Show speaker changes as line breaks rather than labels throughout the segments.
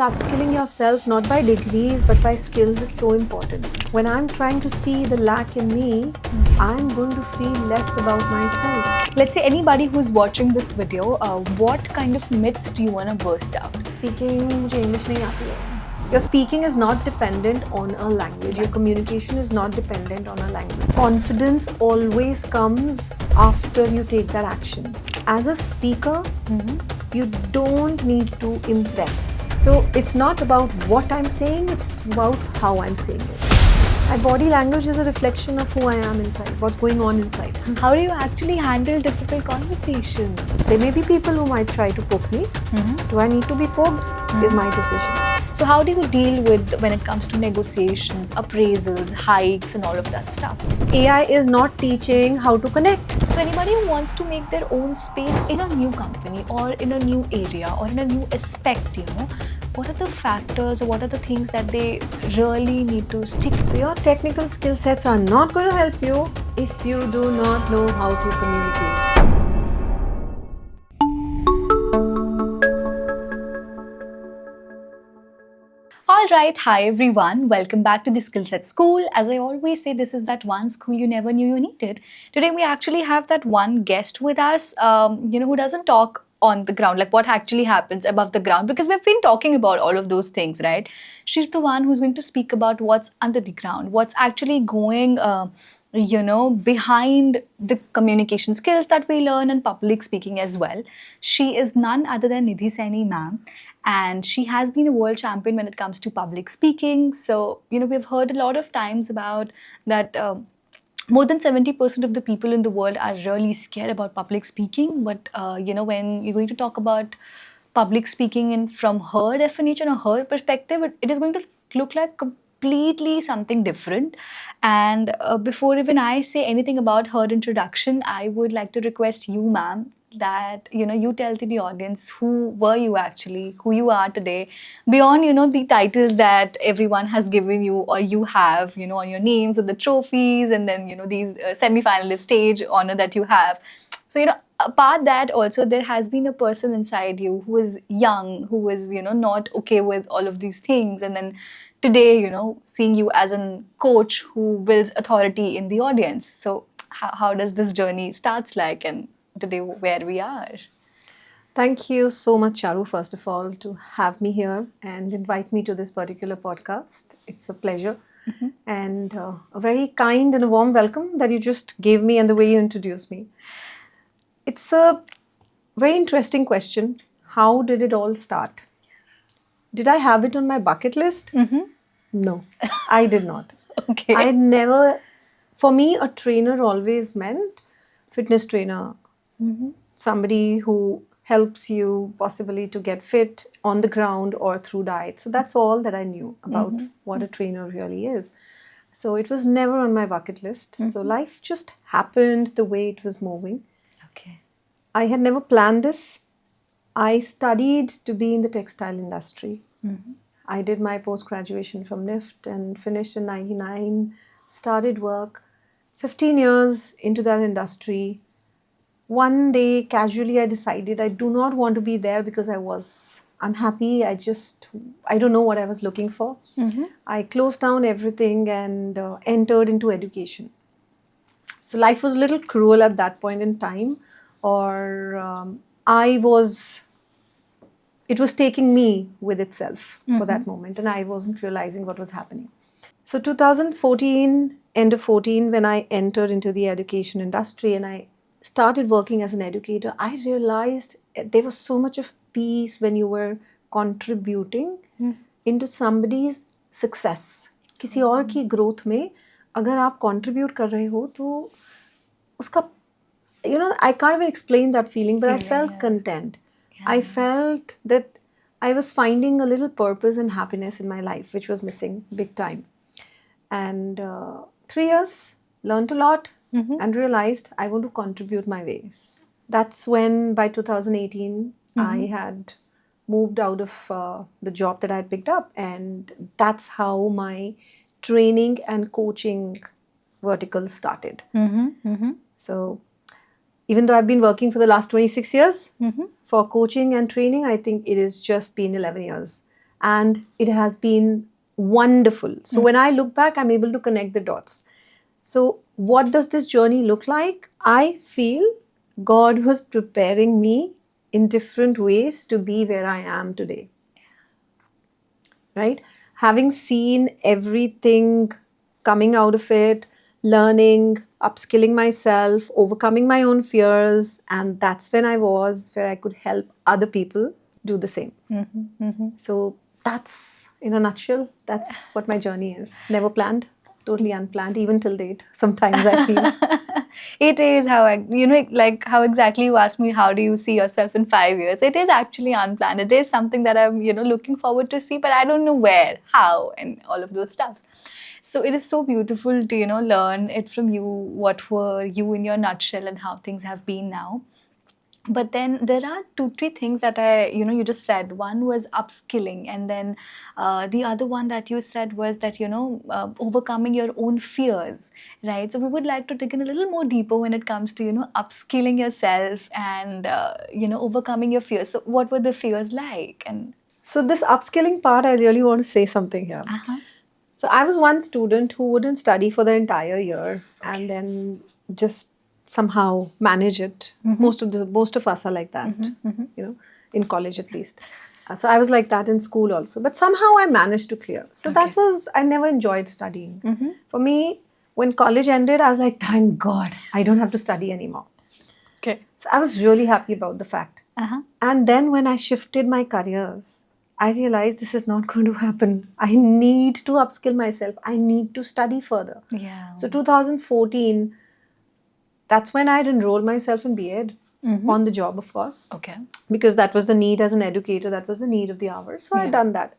Upskilling yourself not by degrees but by skills is so important. When I'm trying to see the lack in me, I'm going to feel less about myself.
Let's say anybody who's watching this video, what kind of myths do you want to burst out?
Speaking मुझे English नहीं आती है. Your speaking is not dependent on a language. Your communication is not dependent on a language. Confidence always comes after you take that action. As a speaker, you don't need to impress. So it's not about what I'm saying, it's about how I'm saying it. My body language is a reflection of who I am inside, what's going on inside.
How do you actually handle difficult conversations?
There may be people who might try to poke me. Do I need to be poked? Is my decision.
So how do you deal with when it comes to negotiations, appraisals, hikes and all of that stuff?
AI is not teaching how to connect.
So anybody who wants to make their own space in a new company or in a new area or in a new aspect, what are the factors or what are the things that they really need to stick to?
So your technical skill sets are not going to help you if you do not know how to communicate.
Alright, hi everyone, welcome back to the Skillset School. As I always say, this is that one school you never knew you needed. Today we actually have that one guest with us, who doesn't talk on the ground, like what actually happens above the ground, because we've been talking about all of those things, right? She's the one who's going to speak about what's under the ground, what's actually going behind the communication skills that we learn and public speaking as well. She is none other than Nidhi Saini ma'am, and she has been a world champion when it comes to public speaking. So, we've heard a lot of times about that. More than 70% of the people in the world are really scared about public speaking. But, when you're going to talk about public speaking from her definition or her perspective, it is going to look like completely something different. And before even I say anything about her introduction, I would like to request you, ma'am, that you tell to the audience who were you actually, who you are today, beyond the titles that everyone has given you or you have on your names and the trophies and then these semi-finalist stage honor that you have. So apart that, also there has been a person inside you who is young, who is not okay with all of these things, and then today seeing you as a coach who builds authority in the audience. So how does this journey starts like, and today where we are?
Thank you so much, Charu, first of all, to have me here and invite me to this particular podcast. It's a pleasure and a very kind and a warm welcome that you just gave me and the way you introduced me. It's a very interesting question. How did it all start? Did I have it on my bucket list? No, I did not.
Okay.
I never, for me, a trainer always meant fitness trainer, somebody who helps you possibly to get fit on the ground or through diet. So that's all that I knew about what a trainer really is. So it was never on my bucket list. So life just happened the way it was moving.
Okay.
I had never planned this. I studied to be in the textile industry. I did my post-graduation from NIFT and finished in 99, started work. 15 years into that industry. One day, casually, I decided I do not want to be there because I was unhappy. I don't know what I was looking for. I closed down everything and entered into education. So life was a little cruel at that point in time, or it was taking me with itself for that moment, and I wasn't realizing what was happening. So 2014, end of 14, when I entered into the education industry and I started working as an educator, I realized there was so much of peace when you were contributing into somebody's success. किसी और की growth में अगर आप contribute कर रहे हो तो उसका, I can't even explain that feeling, but I felt content. I felt that I was finding a little purpose and happiness in my life, which was missing big time. And 3 years, learned a lot and realized I want to contribute my ways. That's when by 2018, I had moved out of the job that I had picked up. And that's how my training and coaching vertical started. So even though I've been working for the last 26 years for coaching and training, I think it has just been 11 years. and it has been wonderful. So when I look back, I'm able to connect the dots. So what does this journey look like? I feel God was preparing me in different ways to be where I am today. Right? Having seen everything coming out of it, learning, upskilling myself, overcoming my own fears, and that's when I was where I could help other people do the same. So that's, in a nutshell, that's what my journey is. Never planned, totally unplanned, even till date. Sometimes I feel.
It is how like how exactly you asked me, how do you see yourself in 5 years? It is actually unplanned. It is something that I'm looking forward to see, but I don't know where, how, and all of those stuffs. So it is so beautiful to learn it from you. What were you in your nutshell and how things have been now? But then there are 2 3 things that you just said. One was upskilling, and then the other one that you said was that overcoming your own fears, right? So we would like to dig in a little more deeper when it comes to upskilling yourself and overcoming your fears. So what were the fears like? And
So this upskilling part, I really want to say something here. So I was one student who wouldn't study for the entire year and then just somehow manage it. Most of us are like that, in college at least. So I was like that in school also, but somehow I managed to clear. So that was, I never enjoyed studying. For me, when college ended, I was like, thank God, I don't have to study anymore.
okay.
So I was really happy about the fact. And then when I shifted my careers, I realized this is not going to happen. I need to upskill myself. I need to study further.
Yeah.
So 2014, that's when I'd enrolled myself in B.Ed on the job, of course.
Okay.
Because that was the need as an educator. That was the need of the hour. So I'd done that.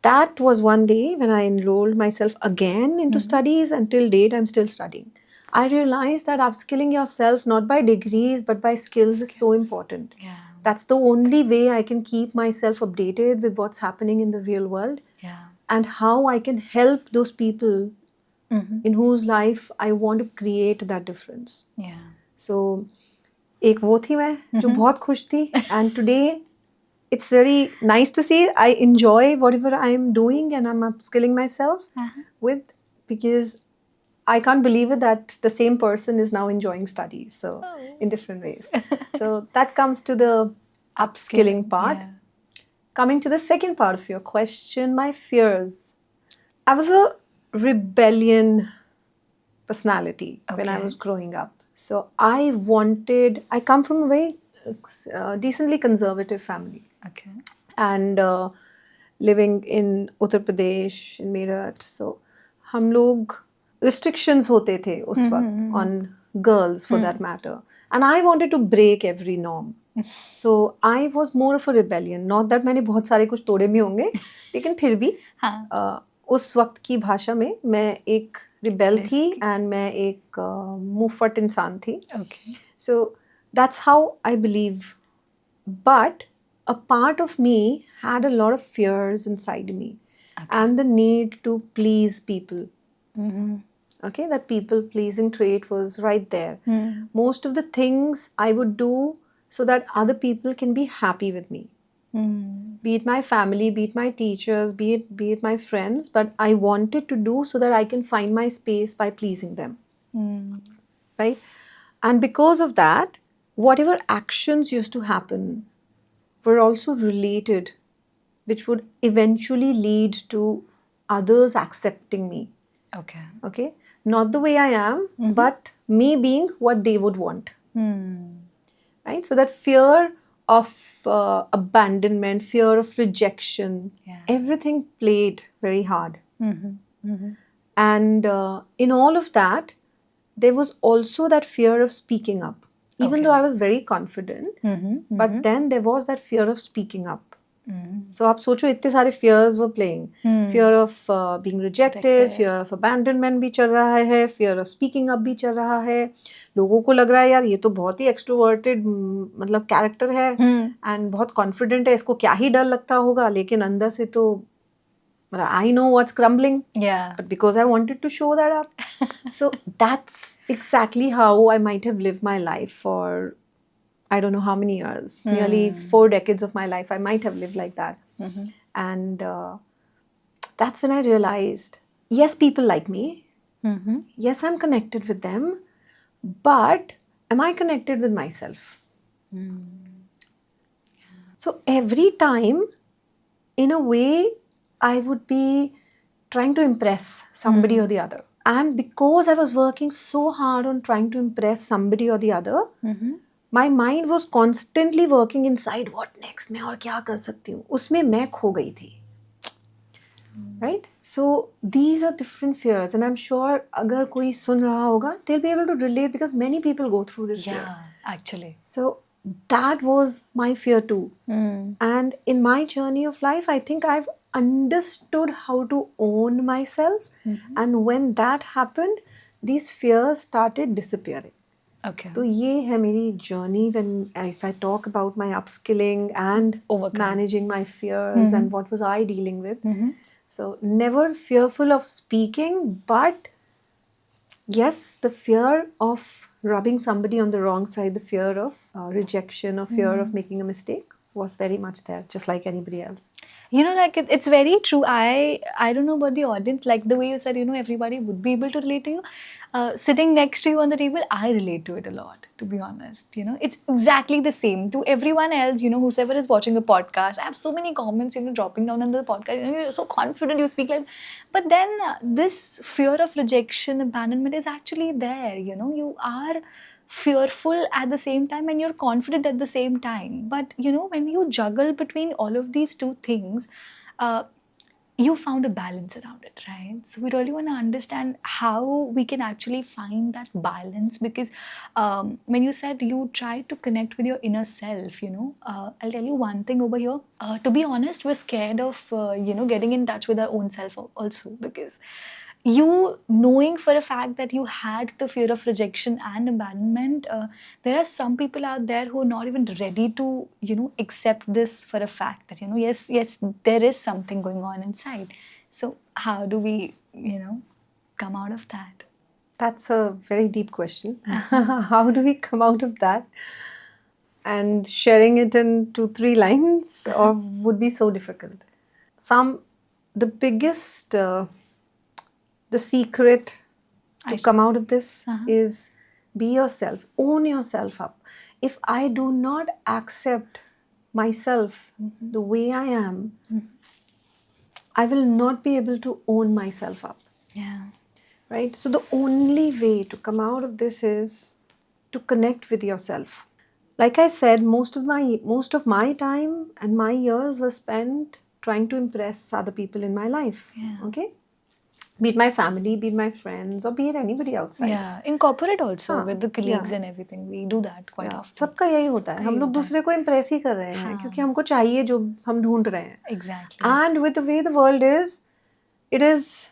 That was one day when I enrolled myself again into studies. Until date, I'm still studying. I realized that upskilling yourself, not by degrees, but by skills is so important.
Yeah.
That's the only way I can keep myself updated with what's happening in the real world
Yeah.
and how I can help those people in whose life I want to create that difference.
Yeah.
So, एक वो थी मैं जो बहुत खुश थी, and today it's very nice to see. I enjoy whatever I'm doing and I'm upskilling myself with, because I can't believe it that the same person is now enjoying studies. So in different ways. So that comes to the upskilling part.
Yeah.
Coming to the second part of your question, my fears. I was a rebellion personality when I
Okay.
was growing up. So I come from a very decently conservative family.
Okay.
And living in Uttar Pradesh, in Meerut. So हम लोग restrictions होते थे उस वक्त on girls for that matter. And I wanted to break every norm. So I was more of a rebellion. Not that मैंने बहुत सारे कुछ तोड़े भी होंगे, लेकिन फिर भी उस वक्त की भाषा में मैं एक रिबेल थी and मैं एक मुफट इंसान थी.
Okay.
So that's how I believe. But a part of me had a lot of fears inside me and the need to please people. Okay, that people pleasing trait was right there. Most of the things I would do so that other people can be happy with me. Be it my family, be it my teachers, be it my friends, but I wanted to do so that I can find my space by pleasing them. Right? And because of that, whatever actions used to happen were also related, which would eventually lead to others accepting me.
Okay.
Okay? Not the way I am, but me being what they would want. Right? So that fear of abandonment, fear of rejection, everything played very hard. And in all of that, there was also that fear of speaking up. Even though I was very confident, but then there was that fear of speaking up. So आप सोचो इतने सारे fears were playing. Fear of being rejected, fear of abandonment भी चल रहा है, fear of speaking up भी चल रहा है. लोगों को लग रहा है यार ये तो बहुत ही extroverted मतलब character है and बहुत confident है, इसको क्या ही डर लगता होगा, लेकिन अंदर से तो I know what's crumbling.
Yeah.
But because I wanted to show that up. So that's exactly how I might have lived my life for I don't know how many years. Nearly 4 decades of my life I might have lived like that. And that's when I realized, yes, people like me.
Mm-hmm.
Yes, I'm connected with them. But am I connected with myself? So every time, in a way, I would be trying to impress somebody or the other. And because I was working so hard on trying to impress somebody or the other, my mind was constantly working inside, what next? मैं और क्या कर सकती हूँ? उसमें मैं खो गई थी. Right? So these are different fears, and I'm sure अगर कोई सुन रहा होगा, they'll be able to relate because many people go through this fear.
Yeah, actually.
So that was my fear too. And in my journey of life, I think I've understood how to own myself. And when that happened, these fears started disappearing.
Okay.
So ये है मेरी journey when if I talk about my upskilling and managing my fears and what was I dealing with. So never fearful of speaking, but yes, the fear of rubbing somebody on the wrong side, the fear of rejection or fear of making a mistake was very much there, just like anybody else.
You know, like it's very true. I don't know about the audience, like the way you said, you know, everybody would be able to relate to you. Sitting next to you on the table, I relate to it a lot, to be honest. You know, it's exactly the same to everyone else, you know, whoever is watching a podcast. I have so many comments, you know, dropping down under the podcast. You know, you're so confident, you speak like, but then this fear of rejection, abandonment is actually there. You know, you are fearful at the same time and you're confident at the same time. But you know, when you juggle between all of these two things, you found a balance around it, right? So we really want to understand how we can actually find that balance, because when you said you try to connect with your inner self, you know, I'll tell you one thing over here. To be honest, we're scared of you know, getting in touch with our own self also, because you knowing for a fact that you had the fear of rejection and abandonment, there are some people out there who are not even ready to, you know, accept this for a fact that, you know, yes, there is something going on inside. So how do we, you know, come out of that?
That's a very deep question. How do we come out of that? And sharing it in 2-3 lines or would be so difficult. The biggest, the secret to come out of this is be yourself, own yourself up. If I do not accept myself the way I am, I will not be able to own myself up.
Yeah.
Right? So the only way to come out of this is to connect with yourself. Like I said, most of my time and my years were spent trying to impress other people in my life.
Yeah.
Okay? Be it my family, be it my friends, or be it anybody outside.
Yeah, in corporate also, with the colleagues
yeah.
and everything, we do that quite often.
सबका यही होता है, हम लोग दूसरे को impress ही कर रहे हैं क्योंकि हमको चाहिए जो हम ढूंढ रहे हैं.
Exactly.
And with the way the world is, it is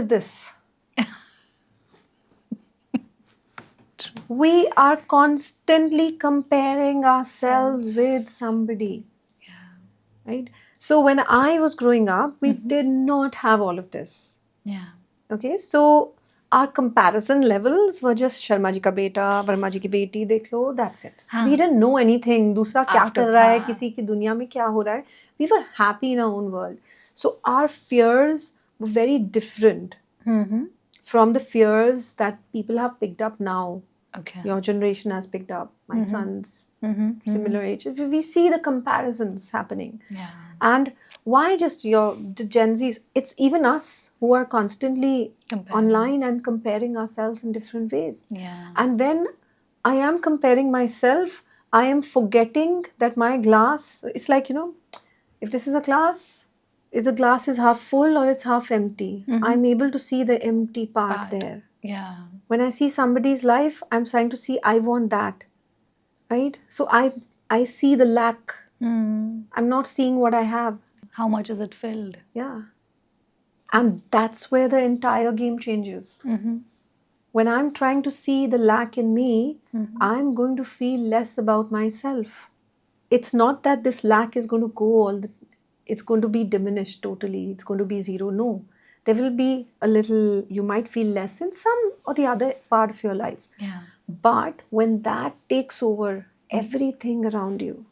this. We are constantly comparing ourselves with somebody.
Yeah.
Right? So when I was growing up, we did not have all of this.
Yeah.
Okay, so our comparison levels were just Sharma ji ka beta, Verma ji ki beti, dekh lo, that's it. We didn't know anything. दूसरा क्या कर रहा है, किसी की दुनिया में क्या हो रहा है. We were happy in our own world. So our fears were very different from the fears that people have picked up now.
Okay.
Your generation has picked up, my son's similar age. We see the comparisons happening.
Yeah.
And why just the Gen Zs? It's even us who are constantly online and comparing ourselves in different ways.
Yeah.
And when I am comparing myself, I am forgetting that my glass, it's like, you know, if this is a glass, if the glass is half full or it's half empty, I'm able to see the empty part there.
Yeah.
When I see somebody's life, I'm trying to see, I want that, right? So I see the lack. I'm not seeing what I have.
How much is it filled?
Yeah. And that's where the entire game changes. When I'm trying to see the lack in me, I'm going to feel less about myself. It's not that this lack is going to go it's going to be diminished totally. It's going to be zero. No. There will be a little, you might feel less in some or the other part of your life.
Yeah.
But when that takes over everything around you,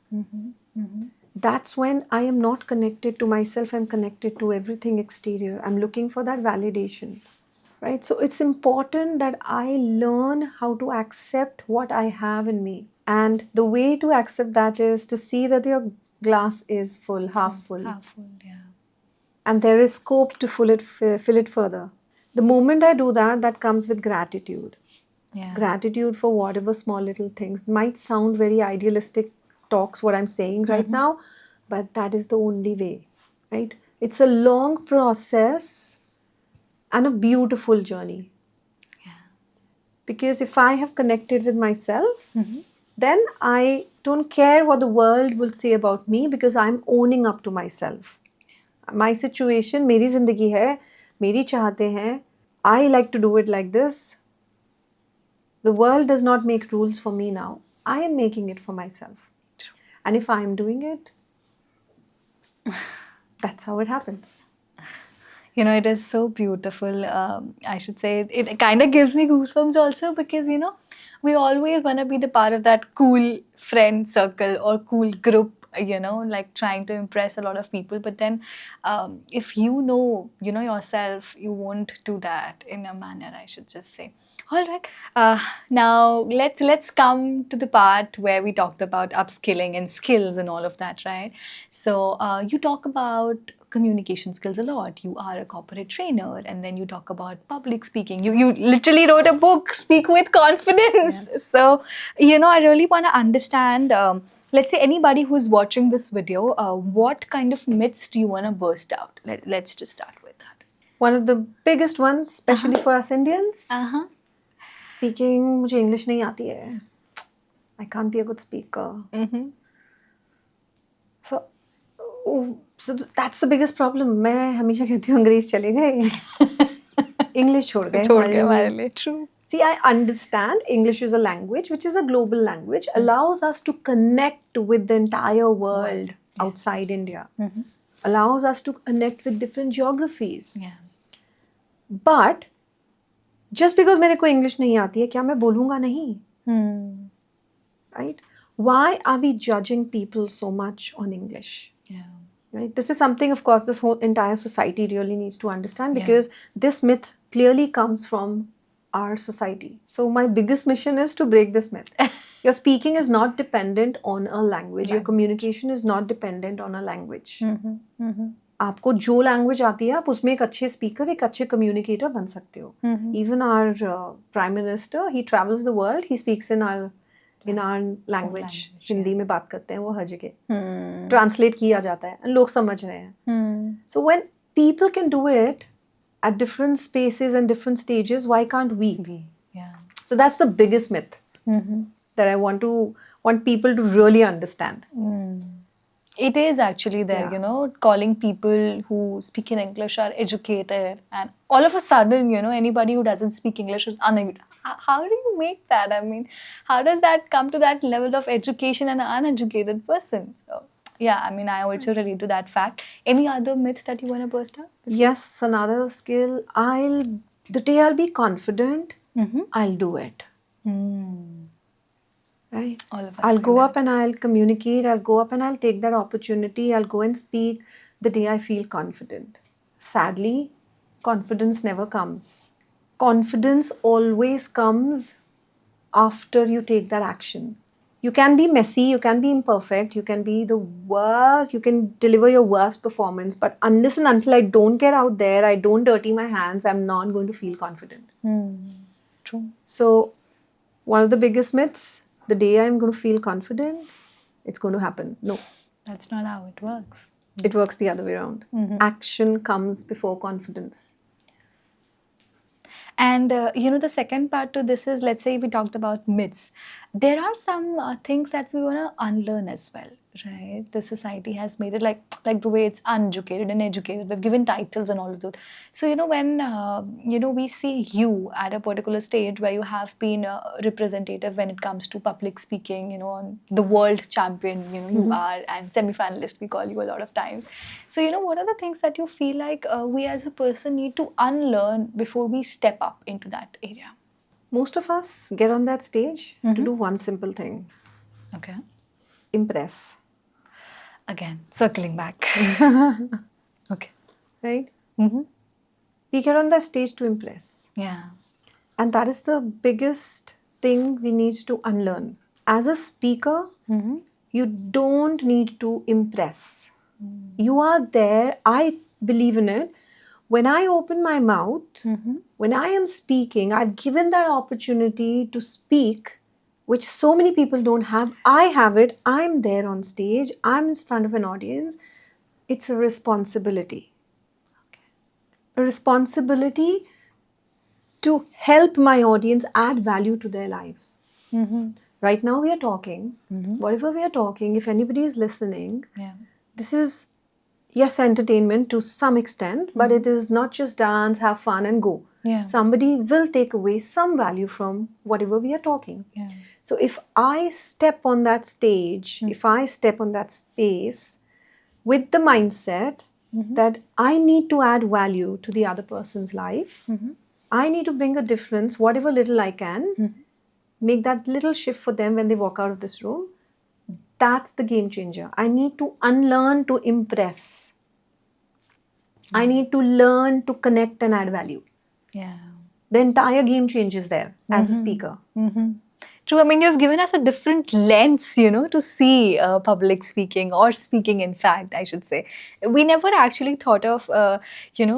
that's when I am not connected to myself, I'm connected to everything exterior. I'm looking for that validation, right? So it's important that I learn how to accept what I have in me. And the way to accept that is to see that your glass is full, half full,
Powerful, yeah.
and there is scope to fill it further. The moment I do that, that comes with gratitude.
Yeah.
Gratitude for whatever small little things. Might sound very idealistic talks, what I'm saying right now, but that is the only way, right? It's a long process and a beautiful journey.
Yeah.
Because if I have connected with myself, then I don't care what the world will say about me because I'm owning up to myself. My situation, मेरी जिंदगी है, मेरी चाहते हैं, I like to do it like this. The world does not make rules for me now. I am making it for myself. And if I'm doing it, that's how it happens.
You know, it is so beautiful. I should say it kind of gives me goosebumps also because, you know, we always want to be the part of that cool friend circle or cool group, you know, like trying to impress a lot of people. But then if you know yourself, you won't do that in a manner, I should just say. All right. Now let's come to the part where we talked about upskilling and skills and all of that, right? So you talk about communication skills a lot. You are a corporate trainer, and then you talk about public speaking. You literally wrote a book, Speak with Confidence.
Yes.
So you know, I really want to understand. Let's say anybody who's watching this video, what kind of myths do you want to burst out? Let's just start with that.
One of the biggest ones, especially for us Indians,
Uh-huh.
speaking, मुझे English नहीं आती है. I can't be a good speaker. So, so that's the biggest problem. मैं हमेशा कहती हूँ अंग्रेज चले गए. English छोड़ गए हमारे लिए.
True.
See, I understand English is a language, which is a global language, allows us to connect with the entire world outside India, allows us to connect with different geographies.
Yeah.
But just because मेरे को English नहीं आती है, क्या मैं बोलूँगा नहीं? Right? Why are we judging people so much on English?
Yeah.
Right? This is something, of course, this whole entire society really needs to understand
Yeah.
because this myth clearly comes from our society. So my biggest mission is to break this myth. Your speaking is not dependent on a language. Your communication is not dependent on a language. आपको जो language आती है आप उसमें एक अच्छे speaker, एक अच्छे communicator बन सकते हो. Even our Prime Minister, he travels the world, he speaks in our language. Hindi में बात करते हैं वो हर जगह. Translate किया जाता है and लोग समझ रहे हैं. So when people can do it at different spaces and different stages, why can't we?
Yeah.
So that's the biggest myth that I want people to really understand.
It is actually there,
Yeah.
you know, calling people who speak in English are educated, and all of a sudden, you know, anybody who doesn't speak English is uneducated. How do you make that? I mean, how does that come to that level of education and an uneducated person? So, yeah, I mean, I also relate to that fact. Any other myth that you want to burst out?
Yes, another skill. The day I'll be confident, I'll do it. Right?
All of us
I'll
say
go
that.
up and I'll communicate. I'll go up and I'll take that opportunity. I'll go and speak the day I feel confident. Sadly, confidence never comes. Confidence always comes after you take that action. You can be messy, you can be imperfect, you can be the worst, you can deliver your worst performance, but unless and until I don't get out there, I don't dirty my hands, I'm not going to feel confident.
True.
So, one of the biggest myths, the day I'm going to feel confident, it's going to happen. No,
That's not how it works.
it works the other way around. Action comes before confidence.
And you know, the second part to this is, let's say we talked about myths. There are some things that we want to unlearn as well, right? The society has made it like the way it's uneducated and educated. We've given titles and all of that. So you know, when you know, we see you at a particular stage where you have been a representative when it comes to public speaking, you know, on the world champion, you know, you are, and semi-finalist, we call you a lot of times. So you know, what are the things that you feel like we as a person need to unlearn before we step up into that area?
Most of us get on that stage to do one simple thing:
Okay.
impress.
Again, circling back. Okay.
right?
Mm-hmm.
We get on the stage to impress.
Yeah.
And that is the biggest thing we need to unlearn. As a speaker,
Mm-hmm.
you don't need to impress. You are there. I believe in it. When I open my mouth, when I am speaking, I've given that opportunity to speak, which so many people don't have. I have it. I'm there on stage. I'm in front of an audience. It's a responsibility. A responsibility to help my audience add value to their lives.
Mm-hmm.
Right now, we are talking. Whatever we are talking, if anybody is listening,
Yeah.
this is, yes, entertainment to some extent, but it is not just dance, have fun, and go.
Yeah.
Somebody will take away some value from whatever we are talking.
Yeah.
So if I step on that stage, if I step on that space with the mindset that I need to add value to the other person's life, I need to bring a difference, whatever little I can, make that little shift for them when they walk out of this room. That's the game changer. I need to unlearn to impress. I need to learn to connect and add value.
Yeah.
The entire game changes there as a speaker.
True. I mean, you've given us a different lens, to see public speaking or speaking, in fact, I should say. We never actually thought of,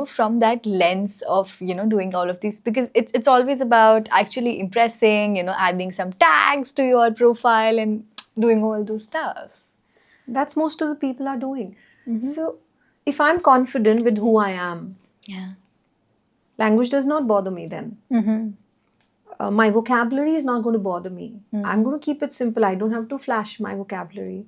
from that lens of, doing all of these, because it's always about actually impressing, adding some tags to your profile and doing all those stuffs.
That's most of the people are doing. So if I'm confident with who I am,
Yeah.
language does not bother me then. My vocabulary is not going to bother me. I'm going to keep it simple. I don't have to flash my vocabulary.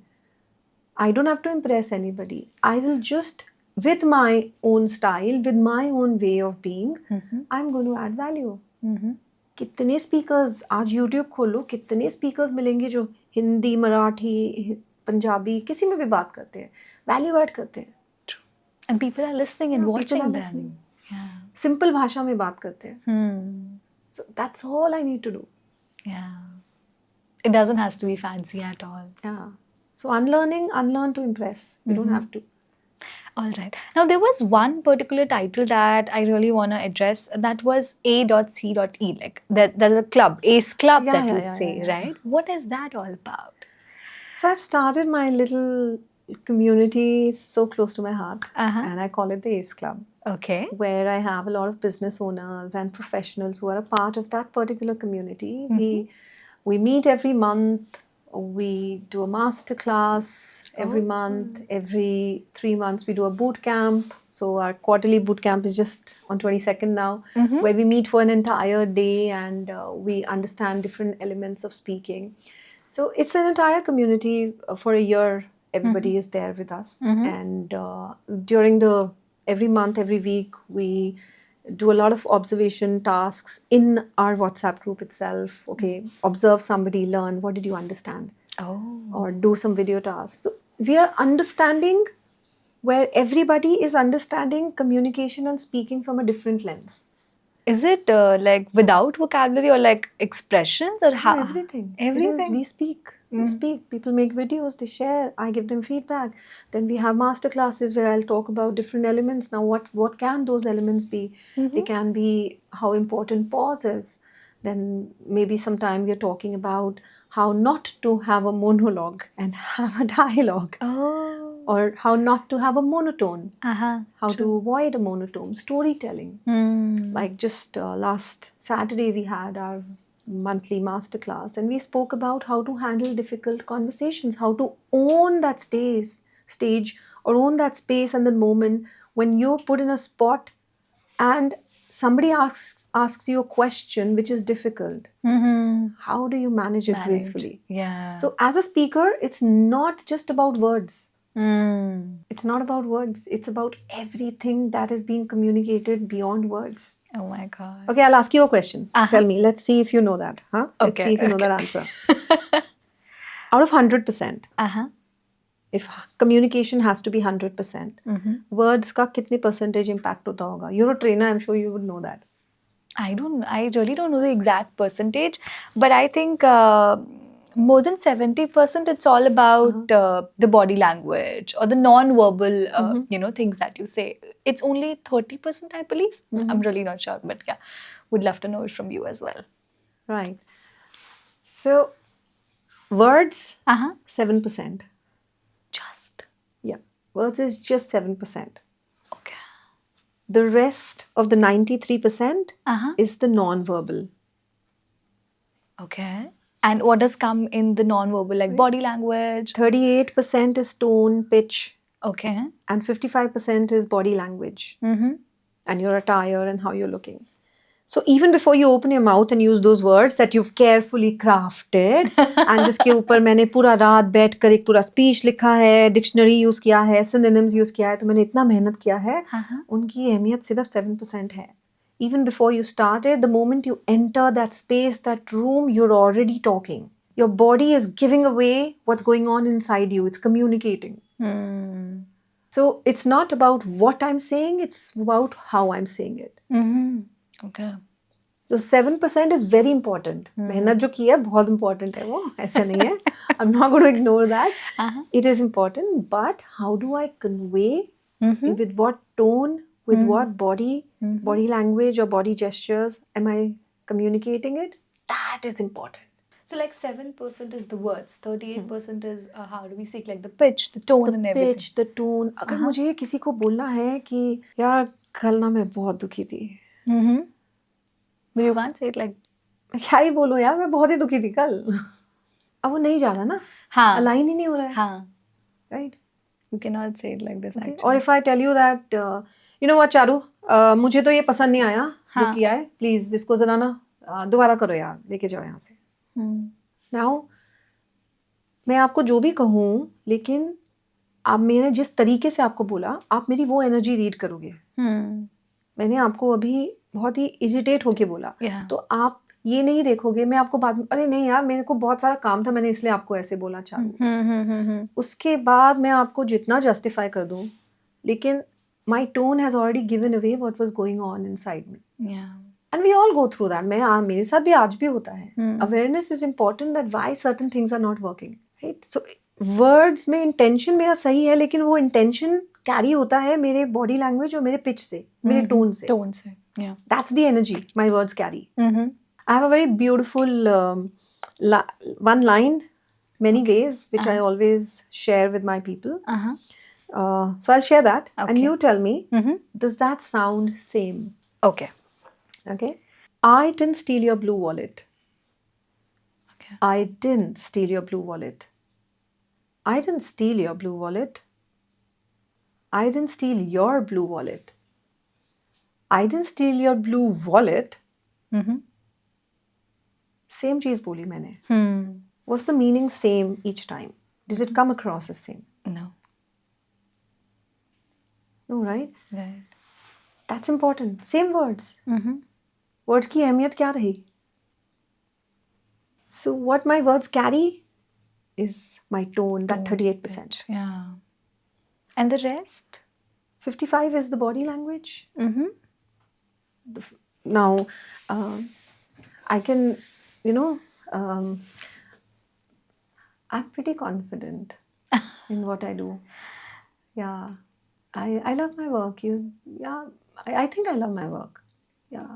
I don't have to impress anybody. I will just, with my own style, with my own way of being, I'm going to add value. कितने speakers आज YouTube खोलो कितने speakers मिलेंगे जो हिंदी मराठी पंजाबी किसी में भी बात करते हैं वैल्यू ऐड करते हैं
And people are listening and
Yeah,
watching
people are
them.
listening.
Yeah.
Simple भाषा में बात करते हैं so that's all I need to do
Yeah. It doesn't have to be fancy at all.
Yeah. So unlearn to impress. You don't have to.
All right. Now, there was one particular title that I really want to address. That was A.C.E. Like that is a club, ACE Club
Yeah,
that you
yeah,
say,
yeah, yeah.
right? What is that all about?
So I've started my little community so close to my heart, and I call it the ACE Club,
Okay.
where I have a lot of business owners and professionals who are a part of that particular community. We meet every month. We do a master class every month. Every 3 months, we do a boot camp. So our quarterly boot camp is just on 22nd now, where we meet for an entire day and we understand different elements of speaking. So it's an entire community for a year. Everybody is there with us, and during the every month, every week, we do a lot of observation tasks in our WhatsApp group itself. Okay, observe somebody, learn what did you understand, or do some video tasks. So we are understanding where everybody is understanding communication and speaking from a different lens.
Is it like without vocabulary or like expressions or how?
Everything.
Everything.
It is. We speak. We speak. People make videos. They share. I give them feedback. Then we have master classes where I'll talk about different elements. Now, what can those elements be? They can be how important pause is. Then maybe sometime we're talking about how not to have a monologue and have a dialogue.
Oh.
Or how not to have a monotone.
Uh-huh.
How to avoid a monotone. Storytelling. Like just last Saturday, we had our monthly masterclass and we spoke about how to handle difficult conversations, how to own that stage or own that space and the moment when you're put in a spot and somebody asks you a question which is difficult. How do you manage it gracefully?
Yeah.
So as a speaker, it's not just about words. It's not about words. It's about everything that is being communicated beyond words.
Oh my God.
Okay, I'll ask you a question. Tell me. Let's see if you know that. Huh? Let's
Okay,
see if you know that answer. Out of 100%, if communication has to be 100%, words का कितने percentage impact होता होगा? You're a trainer. I'm sure you would know that.
I really don't know the exact percentage, but I think more than 70%, it's all about the body language or the non-verbal things that you say. It's only 30%, I believe. I'm really not sure, but yeah, would love to know it from you as well.
Right. So, words,
Uh-huh.
7%.
Just
Yeah. Words is just 7%.
okay.
The rest of the 93%
Uh-huh.
is the non-verbal.
Okay. And what does come in the non-verbal, like body language?
38% is tone, pitch,
Okay.
and 55% is body language and your attire and how you're looking. So even before you open your mouth and use those words that you've carefully crafted and जिसके ऊपर मैंने पूरा रात बैठ कर एक पूरा speech लिखा है, डिक्शनरी यूज किया है, सिनोनिम्स यूज किया है, तो मैंने इतना मेहनत किया है, उनकी अहमियत सिर्फ 7% है. Even before you started, the moment you enter that space, that room, you're already talking. Your body is giving away what's going on inside you. It's communicating. So it's not about what I'm saying, it's about how I'm saying it.
Okay.
So 7% is very important. मेहनत जो की है बहुत important है वो, ऐसा नहीं है. I'm not going to ignore that. It is important, but how do I convey, with what tone, with what body language or body gestures am I communicating it? That is important.
So like 7% is the words, 38% is how do we say, like the pitch, the tone, and
The
everything.
pitch, the tone. अगर मुझे किसी को बोलना है कि यार कल ना मैं बहुत दुखी थी,
But you can't say it like.
क्या ही बोलूं यार, मैं बहुत ही दुखी थी कल. अब वो नहीं जा रहा ना,
हाँ.
अलाइन ही नहीं हो रहा है,
हाँ.
right?
You cannot say it like this actually.
और if I tell you that, you know what Charu, मुझे तो ये पसंद नहीं आया जो किया है, प्लीज इसको जरा ना दोबारा करो यार, लेके जाओ यहाँ से. Now मैं आपको जो भी कहूँ, लेकिन आप मैंने जिस तरीके से आपको बोला, आप मेरी वो एनर्जी रीड करोगे. मैंने आपको अभी बहुत ही इरिटेट होके बोला, तो आप ये नहीं देखोगे, मैं आपको बाद में अरे नहीं यार मेरे को बहुत सारा काम था, मैंने इसलिए आपको ऐसे बोला चारू. उसके बाद मैं आपको जितना जस्टिफाई कर दूं, लेकिन my tone has already given away what was going on inside me. And we all go through that. मेरे साथ भी आज भी होता है. Awareness is important that why certain things are not working, right? So words में intention मेरा सही है, लेकिन वो इंटेंशन कैरी होता है मेरे बॉडी लैंग्वेज और मेरे पिच से, मेरे टोन से.
Yeah.
That's the energy my words carry. I have a very beautiful one line, many ways, which I always share with my people. So I'll share that, and you tell me, does that sound same?
Okay.
Okay. I didn't steal your blue wallet.
Okay.
I didn't steal your blue wallet. I didn't steal your blue wallet. I didn't steal your blue wallet. I didn't steal your blue wallet. Same चीज बोली मैंने. Was the meaning same each time? Did it come across as same?
No.
No, right?
Right.
That's important. Same words. Words की अहमियत क्या रही? So what my words carry is my tone, that 38%.
Yeah. And the rest?
55 is the body language. Now, I can, I'm pretty confident in what I do. Yeah, I love my work. I think I love my work. Yeah.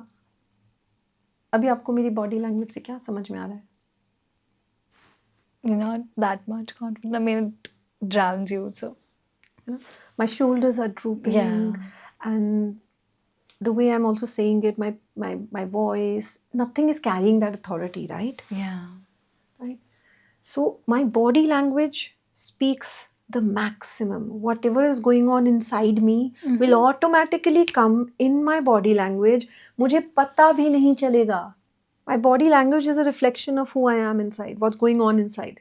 अभी आपको मेरी body language से क्या समझ में आ रहा है?
You're not that much confident. I mean, it drowns you. So,
my shoulders are drooping, and the way I'm also saying it, my voice, nothing is carrying that authority, right?
Yeah.
Right. So my body language speaks the maximum. Whatever is going on inside me will automatically come in my body language. मुझे पता भी नहीं चलेगा. My body language is a reflection of who I am inside, what's going on inside.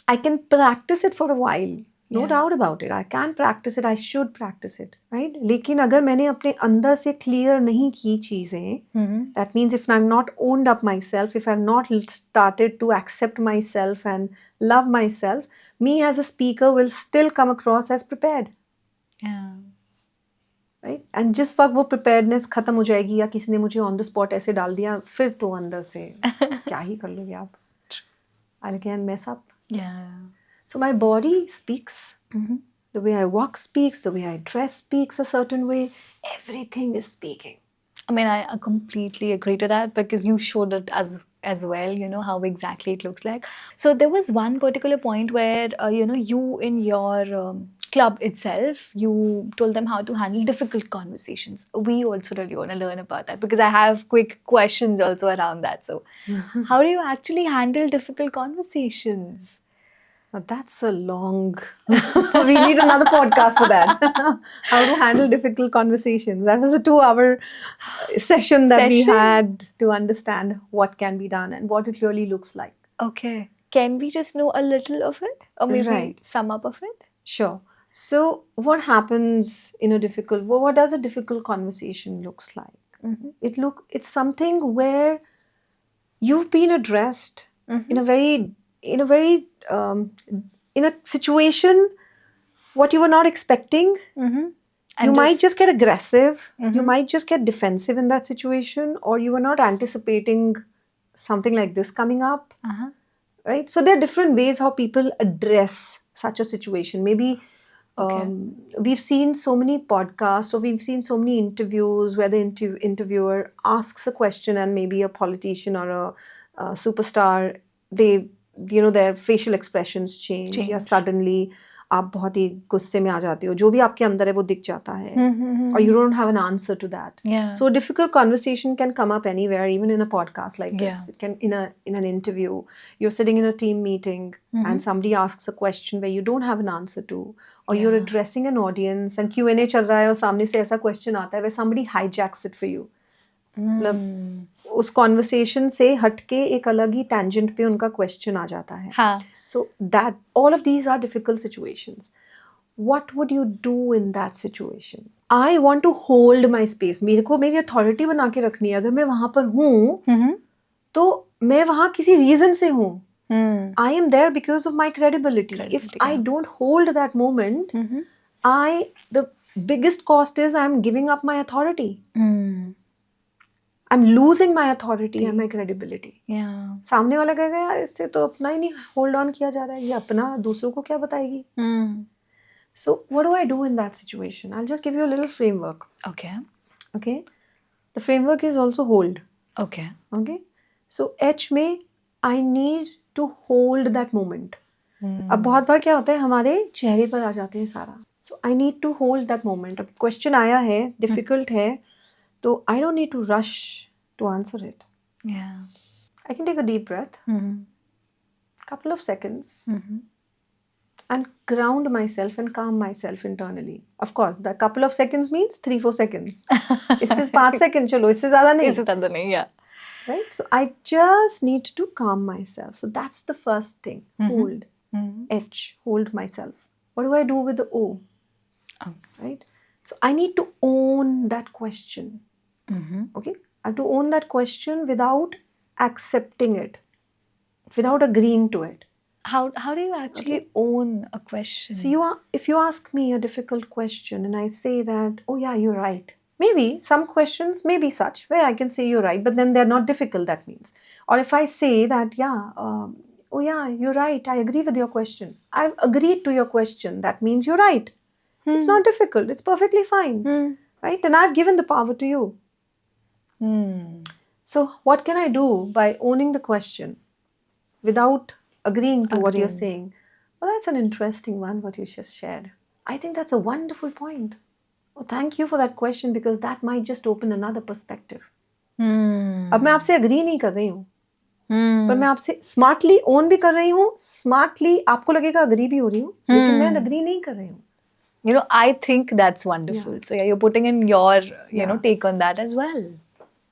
I can practice it for a while. No doubt about it. I can practice it. I should practice it. Right? लेकिन अगर मैंने अपने अंदर से clear नहीं की चीजें, that means if I'm not owned up myself, if I've not started to accept myself and love myself, me as a speaker will still come across as prepared.
Yeah.
Right? And जिस वक्त वो preparedness खत्म हो जाएगी या किसी ने मुझे on the spot ऐसे डाल दिया, फिर तो अंदर से क्या ही कर लोगे आप. I'll again mess up.
Yeah.
So my body speaks.
Mm-hmm.
The way I walk speaks, the way I dress speaks a certain way. Everything is speaking.
I mean, I completely agree to that because you showed it as well, you know, how exactly it looks like. So there was one particular point where, you know, you in your club itself, you told them how to handle difficult conversations. We also really want to learn about that because I have quick questions also around that. So how do you actually handle difficult conversations?
Now that's a long. We need another podcast for that. How to handle difficult conversations. That was a 2-hour session that we
Session?
had to understand what can be done and what it really looks like.
Okay. Can we just know a little of it or maybe
Right.
sum up of it?
Sure. So, what happens in a difficult? What does a difficult conversation looks like?
Mm-hmm.
It's something where you've been addressed in a very in a situation what you were not expecting.
Mm-hmm.
You might just get aggressive. You might just get defensive in that situation, or you were not anticipating something like this coming up.
Uh-huh.
Right? So there are different ways how people address such a situation. Maybe
Okay.
we've seen so many podcasts, or we've seen so many interviews where the interviewer asks a question, and maybe a politician or a superstar, they, you know, their facial expressions change. या suddenly आप बहुत ही गुस्से में आ जाते हो, जो भी आपके अंदर है वो दिख जाता है, or you don't have an answer to that.
Yeah.
So a difficult conversation can come up anywhere, even in a podcast like this.
Yeah.
It can in an interview. You're sitting in a team meeting and somebody asks a question where you don't have an answer to, or you're addressing an audience and Q&A चल रहा है और सामने से ऐसा question आता है where somebody hijacks it for you. मतलब उस conversation से हटके एक अलग ही tangent पे उनका question आ जाता है.
हाँ.
So that all of these are difficult situations. What would you do in that situation? I want to hold my space. मेरे को मेरी authority बना के रखनी है. अगर मैं वहाँ पर हूँ, तो मैं वहाँ किसी reason से हूँ. I am there because of my credibility. If I don't hold that moment, the biggest cost is I'm giving up my authority. I'm losing my authority and my credibility.
Yeah.
सामने वाला कहेगा यार इससे तो अपना ही नहीं होल्ड ऑन किया जा रहा है, ये अपना दूसरों को क्या बताएगी. So what do I do in that situation? I'll just give you a little framework.
Okay.
Okay, the framework is also hold.
Okay.
Okay, so H में I need to hold that moment. अब बहुत बार क्या होता है हमारे चेहरे पर आ जाते हैं सारा. So I need to hold that moment. अब क्वेश्चन आया है, डिफिकल्ट है, तो I don't need to rush to answer it.
Yeah.
I can take a deep breath, couple of seconds, and ground myself and calm myself internally. Of course, that couple of seconds means 3-4 seconds. इससे 5 seconds चलो, इससे ज़्यादा नहीं.
Is it other name? Yeah.
Right? So I just need to calm myself. So that's the first thing. Hold. H. Hold myself. What do I do with the O? Right? So I need to own that question. Okay? I have to own that question without accepting it, without agreeing to it.
How do you actually own a question?
So if you ask me a difficult question and I say that, oh yeah, you're right. Maybe some questions may be such where I can say you're right, but then they're not difficult, that means. Or if I say that, oh yeah, you're right, I agree with your question. I've agreed to your question. That means you're right. It's not difficult. It's perfectly fine. Right? And I've given the power to you. So what can I do by owning the question without agreeing to what you're saying? Well, that's an interesting one, what you just shared. I think that's a wonderful point. Oh, thank you for that question, because that might just open another perspective. अब मैं आपसे agree नहीं कर रही हूँ, पर मैं आपसे smartly own भी कर रही हूँ, smartly आपको लगेगा agree भी हो रही हूँ, लेकिन मैं agree नहीं कर रही हूँ.
You know, I think that's wonderful. So yeah, you're putting in your, you know, take on that as well.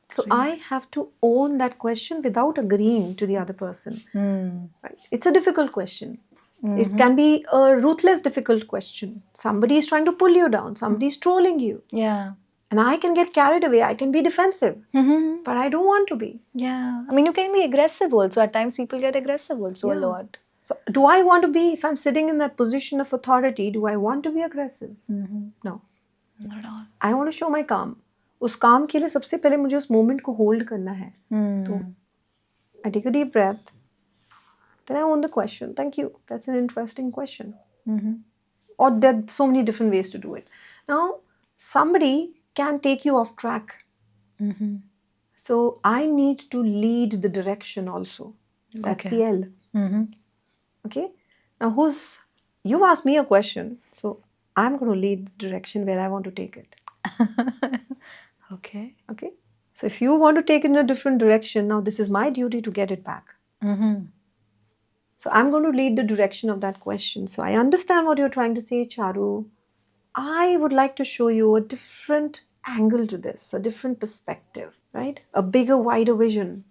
So I have to own that question without agreeing to the other person. Right? It's a difficult question. It can be a ruthless, difficult question. Somebody is trying to pull you down. Somebody is trolling you.
Yeah.
And I can get carried away. I can be defensive. But I don't want to be.
Yeah. I mean, you can be aggressive also. At times, people get aggressive also a lot.
So do I want to be, if I'm sitting in that position of authority, do I want to be aggressive? No.
Not at all.
I want to show my calm. उस काम के लिए सबसे पहले मुझे उस moment को hold करना है. तो I take a deep breath. then I own the question. Thank you. That's an interesting question. Or there's so many different ways to do it. Now, somebody can take you off track. So I need to lead the direction also. That's
Okay.
the L. Okay. Now, you asked me a question, so I'm going to lead the direction where I want to take it.
Okay.
Okay. So if you want to take it in a different direction, now this is my duty to get it back. So I'm going to lead the direction of that question. So I understand what you're trying to say, Charu. I would like to show you a different angle to this, a different perspective, right? A bigger, wider vision.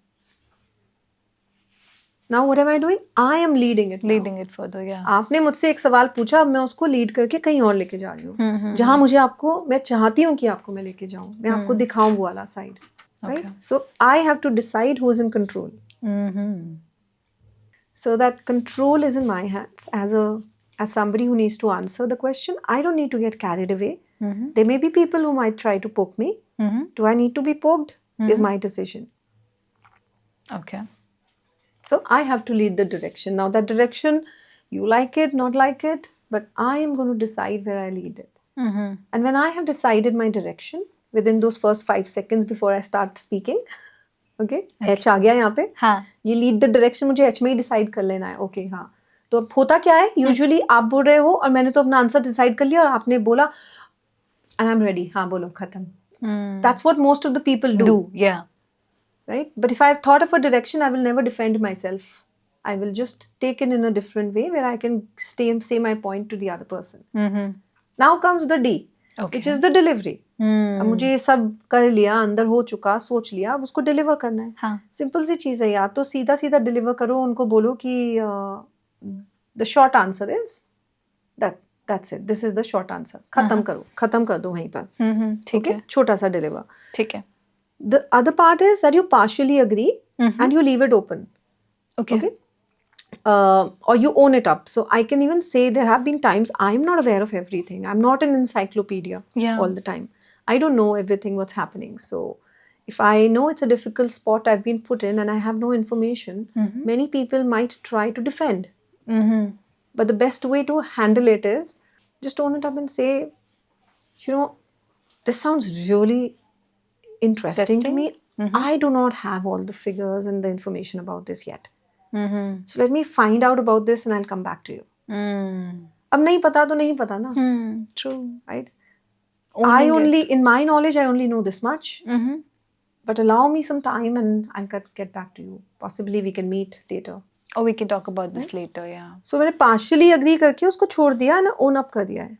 Now what am I doing? I am leading it. now.
Leading it further, yeah.
आपने मुझसे एक सवाल पूछा, अब मैं उसको lead करके कहीं और लेके जा रही हूँ जहां मैं चाहती हूँ कि आपको मैं लेके जाऊँ, मैं आपको दिखाऊं वो वाला side, right? So I have to decide who's in control. So that control is in my hands as somebody who needs to answer the question. I don't need to get carried away. There may be people who might try to poke me. Do I need to be poked? Is my decision.
Okay.
So I have to lead the direction. Now that direction, you like it, not like it, but I am going to decide where I lead it. And when I have decided my direction, within those first 5 seconds before I start speaking, okay, H आ गया यहाँ पे,
हाँ.
ये lead the direction मुझे H में ही decide कर लेना है, okay, हाँ. तो अब होता क्या है, usually आप बोल रहे हो और मैंने तो अपना आंसर decide कर लिया और आपने बोला, and I'm ready, हाँ बोलो, खत्म. That's what most of the people do.
Yeah.
Right? But if I've thought of a direction, I will never defend myself. I will just take it in a different way where I can say my point to the other person. Now comes the D, which is the delivery. अब मुझे ये सब कर लिया, अंदर हो चुका, सोच लिया, अब उसको डिलीवर करना है.
हाँ.
सिंपल सी चीज़ है, या तो सीधा सीधा डिलीवर करो, उनको बोलो कि the short answer is that's it. This is the short answer. खत्म करो, खत्म कर दो वहीं पर.
ठीक है.
छोटा सा डिलीवर.
ठीक है.
The other part is that you partially agree and you leave it open.
Okay.
Or you own it up. So I can even say there have been times I'm not aware of everything. I'm not an encyclopedia all the time. I don't know everything what's happening. So if I know it's a difficult spot I've been put in and I have no information, many people might try to defend. But the best way to handle it is just own it up and say, you know, this sounds really interesting to me. I do not have all the figures and the information about this yet. So let me find out about this and I'll come back to you. अब नहीं पता तो नहीं पता ना.
True.
Right? In my knowledge, I only know this much. But allow me some time and I'll get back to you. Possibly we can meet later.
Or we can talk about this later, yeah.
So मैंने partially agree करके उसको छोड़ दिया and own up कर दिया है.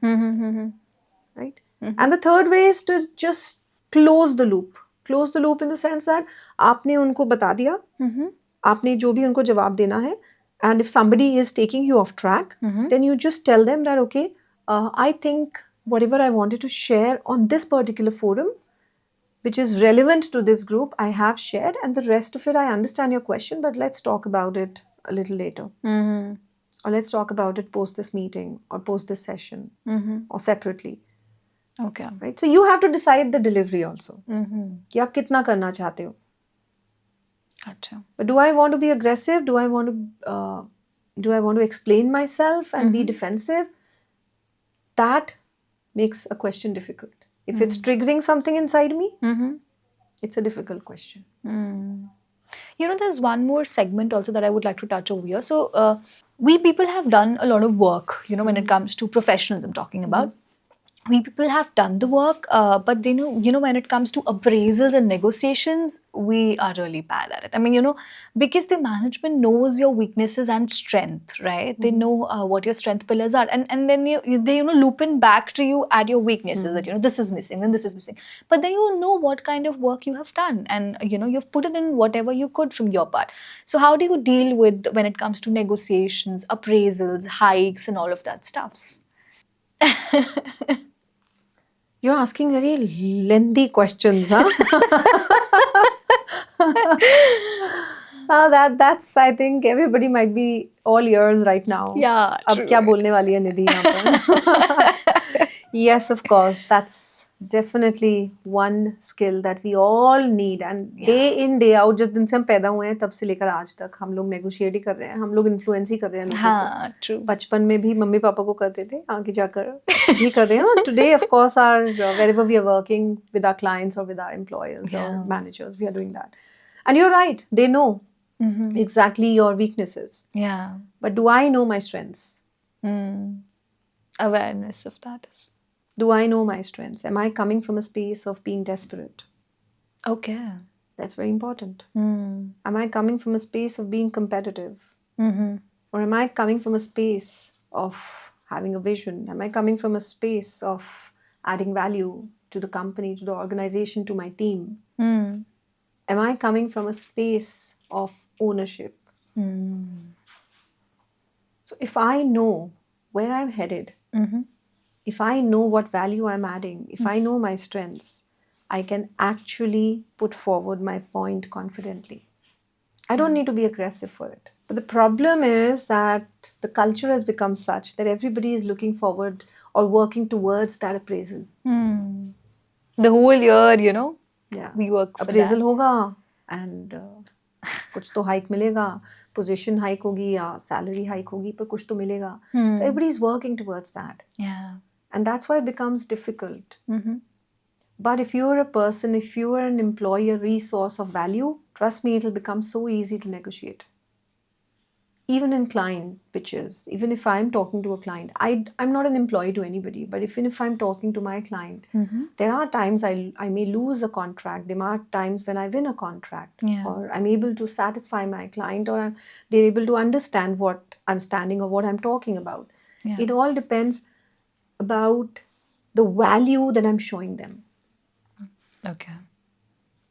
Right? And the third way is to just close the loop. Close the loop in the sense that आपने उनको बता दिया, आपने जो भी उनको जवाब देना है, and if somebody is taking you off track, then you just tell them that, okay, I think whatever I wanted to share on this particular forum, which is relevant to this group, I have shared, and the rest of it, I understand your question, but let's talk about it a little later. Or let's talk about it post this meeting or post this session or separately.
Okay.
Right? So you have to decide the delivery also. कि आप कितना करना चाहते हो.
Gotcha.
But do I want to be aggressive? Do I want to explain myself and be defensive? That makes a question difficult. If it's triggering something inside me, it's a difficult question.
You know, there's one more segment also that I would like to touch over here. So, we people have done a lot of work, you know, when it comes to professionals I'm talking about. We people have done the work, but they know, you know, when it comes to appraisals and negotiations, we are really bad at it. I mean, you know, because the management knows your weaknesses and strength, right? They know what your strength pillars are, and then they loop in back to you at your weaknesses that, you know, this is missing, then this is missing. But then you know what kind of work you have done, and you know you've put it in whatever you could from your part. So how do you deal with when it comes to negotiations, appraisals, hikes, and all of that stuff?
You're asking very lengthy questions, huh? That's, I think everybody might be all ears right now.
Yeah,
अब
true.
क्या बोलने वाली है निधि यहाँ पर? Yes, of course. That's definitely one skill that we all need. And day in, day out, जिस दिन से हम पैदा हुए हैं तब से लेकर आज तक हम लोग नेगोशिएट ही कर रहे हैं, हम लोग इन्फ्लुएंस ही कर रहे हैं लोगों को.
हाँ, true.
बचपन में भी मम्मी पापा को करते थे, आगे जाकर भी कर रहे हैं. और today, of course, wherever we are working with our clients or with our employers or
Yeah.
managers, we are doing that. And you're right, they know exactly your weaknesses.
Yeah.
But do I know my strengths?
Awareness of that is
Do I know my strengths? Am I coming from a space of being desperate?
okay.
That's very important. Am I coming from a space of being competitive? Or am I coming from a space of having a vision? Am I coming from a space of adding value to the company, to the organization, to my team? Am I coming from a space of ownership? So if I know where I'm headed, if I know what value I'm adding, if I know my strengths, I can actually put forward my point confidently. I don't need to be aggressive for it. But the problem is that the culture has become such that everybody is looking forward or working towards that appraisal.
The whole year, you know,
Yeah.
we work for
appraisal
that.
होगा and कुछ तो hike मिलेगा, position hike होगी या salary hike होगी, पर कुछ तो मिलेगा. So everybody is working towards that.
Yeah.
And that's why it becomes difficult. But if you're a person, if you're an employee, a resource of value, trust me, it'll become so easy to negotiate. Even in client pitches, even if I'm talking to a client, I'm not an employee to anybody, but even if I'm talking to my client, there are times I may lose a contract. There are times when I win a contract,
Yeah.
or I'm able to satisfy my client, or they're able to understand what I'm standing or what I'm talking about.
Yeah.
It all depends about the value that I'm showing them.
Okay.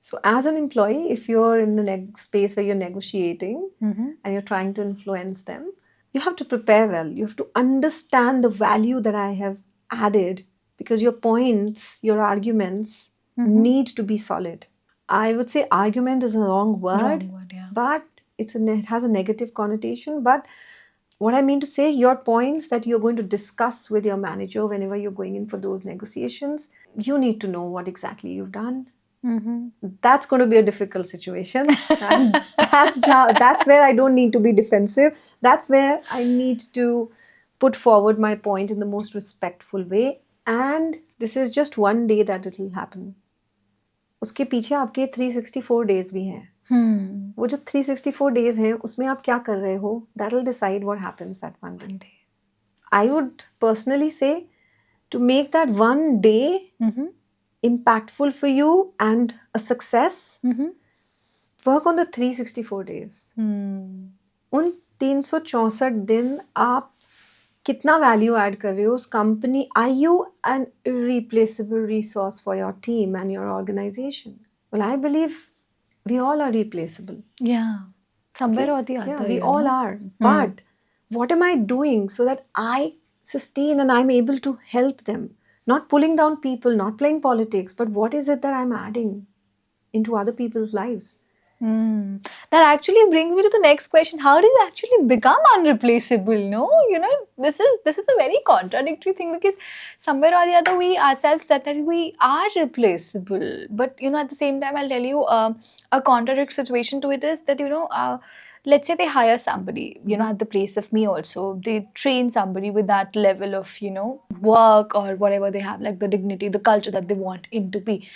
So, as an employee, if you're in a space where you're negotiating and you're trying to influence them, you have to prepare well. You have to understand the value that I have added, because your points, your arguments need to be solid. I would say argument is a wrong word,
Wrong word, yeah.
but it has a negative connotation. But what I mean to say, your points that you're going to discuss with your manager whenever you're going in for those negotiations, you need to know what exactly you've done. That's going to be a difficult situation. And that's where I don't need to be defensive. That's where I need to put forward my point in the most respectful way. And this is just one day that it will happen. उसके पीछे आपके 364 days भी हैं. वो जो 364 days हैं, उसमें आप क्या कर रहे हो, that will decide what happens that one day. I would personally say, to make that one day impactful for you and a success, work on the 364 days. उन 364 दिन आप कितना वैल्यू ऐड कर रहे हो उस company? Are you an irreplaceable resource for your team and your organization? Well, I believe we all are replaceable.
Yeah. Somewhere or the other.
Yeah, we
you
all
know?
are. But what am I doing so that I sustain and I'm able to help them? Not pulling down people, not playing politics, but what is it that I'm adding into other people's lives?
That actually brings me to the next question. How do you actually become unreplaceable? No, you know, this is a very contradictory thing, because somewhere or the other we ourselves said that we are replaceable, but you know, at the same time, I'll tell you a contradictory situation to it is that, you know, let's say they hire somebody, you know, at the place of me also, they train somebody with that level of, you know, work or whatever they have, like the dignity, the culture that they want him to be.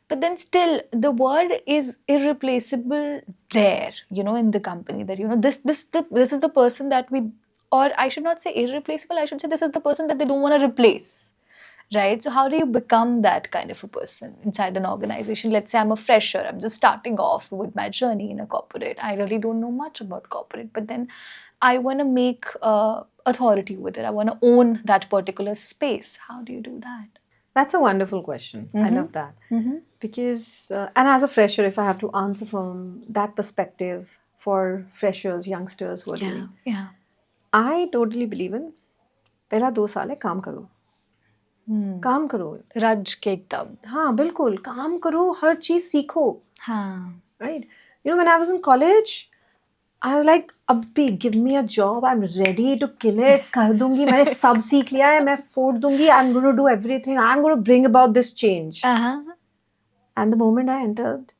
But then still the word is irreplaceable there, you know, in the company, that, you know, this is the person that we, or I should not say irreplaceable, I should say this is the person that they don't want to replace, right? So how do you become that kind of a person inside an organization? Let's say I'm a fresher, I'm just starting off with my journey in a corporate, I really don't know much about corporate, but then I want to make authority with it, I want to own that particular space. How do you do that?
That's a wonderful question. I love that. Because, and as a fresher, if I have to answer from that perspective for freshers, youngsters who are doing,
Yeah.
I totally believe in, पहला 2 साल है काम करो. काम करो.
रज के एकदम.
हाँ, बिल्कुल. काम करो, हर चीज़ सीखो.
हाँ.
Right? You know, when I was in college, I was like, अब भी give me a job, I am ready to kill it, कर दूंगी, मैंने सब सीख लिया है, मैं फोड़ दूंगी, I am gonna do everything, I am gonna bring about this change.
Uh-huh.
And the moment I entered,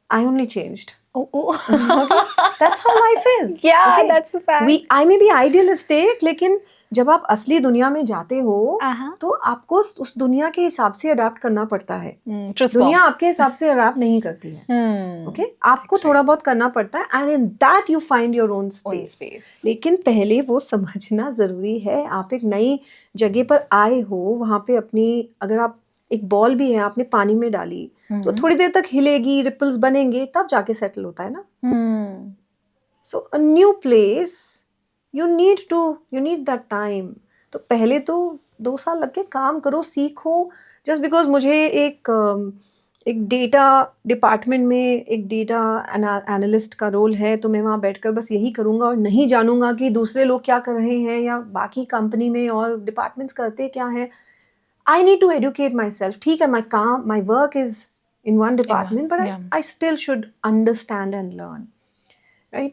I only changed.
Oh.
Okay? That's how life is.
Yeah,
Okay?
that's a fact.
I may be idealistic, लेकिन जब आप असली दुनिया में जाते हो
Uh-huh.
तो आपको उस दुनिया के हिसाब से अडाप्ट करना पड़ता है.
Truth
दुनिया
bomb.
आपके हिसाब से अडाप्ट नहीं करती है.
Hmm.
ओके आपको थोड़ा बहुत करना पड़ता है, and in that you find your own space.
space.
लेकिन पहले वो समझना जरूरी है. आप एक नई जगह पर आए हो, वहां पे अपनी, अगर आप एक बॉल भी है आपने पानी में डाली तो थोड़ी देर तक हिलेगी, रिपल्स बनेंगे, तब जाके सेटल होता है ना.
Hmm.
So a new place, you need that time. तो पहले तो 2 साल लग के काम करो, सीखो. जस्ट बिकॉज मुझे एक डेटा डिपार्टमेंट में एक डेटा एनालिस्ट का रोल है, तो मैं वहाँ बैठकर बस यही करूँगा और नहीं जानूंगा कि दूसरे लोग क्या कर रहे हैं या बाकी कंपनी में और डिपार्टमेंट्स करते क्या है. I need to educate myself. ठीक है, my work is in one department, but
yeah.
I still should understand and learn. Right?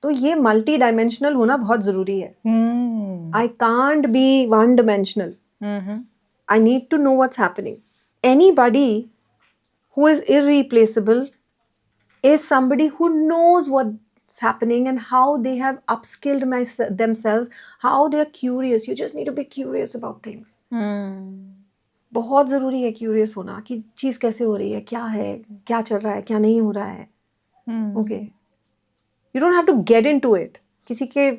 तो ये मल्टी डायमेंशनल होना बहुत ज़रूरी है.
Hmm.
I can't be one dimensional.
Mm-hmm.
I need to know what's happening. Anybody who is irreplaceable is somebody who knows what's happening and how they have upskilled themselves, how they are curious. You just need to be curious about things.
Hmm.
बहुत ज़रूरी है curious होना कि चीज़ कैसे हो रही है, क्या है, क्या चल रहा है, क्या नहीं हो रहा है. Okay, you don't have to get into it. किसी के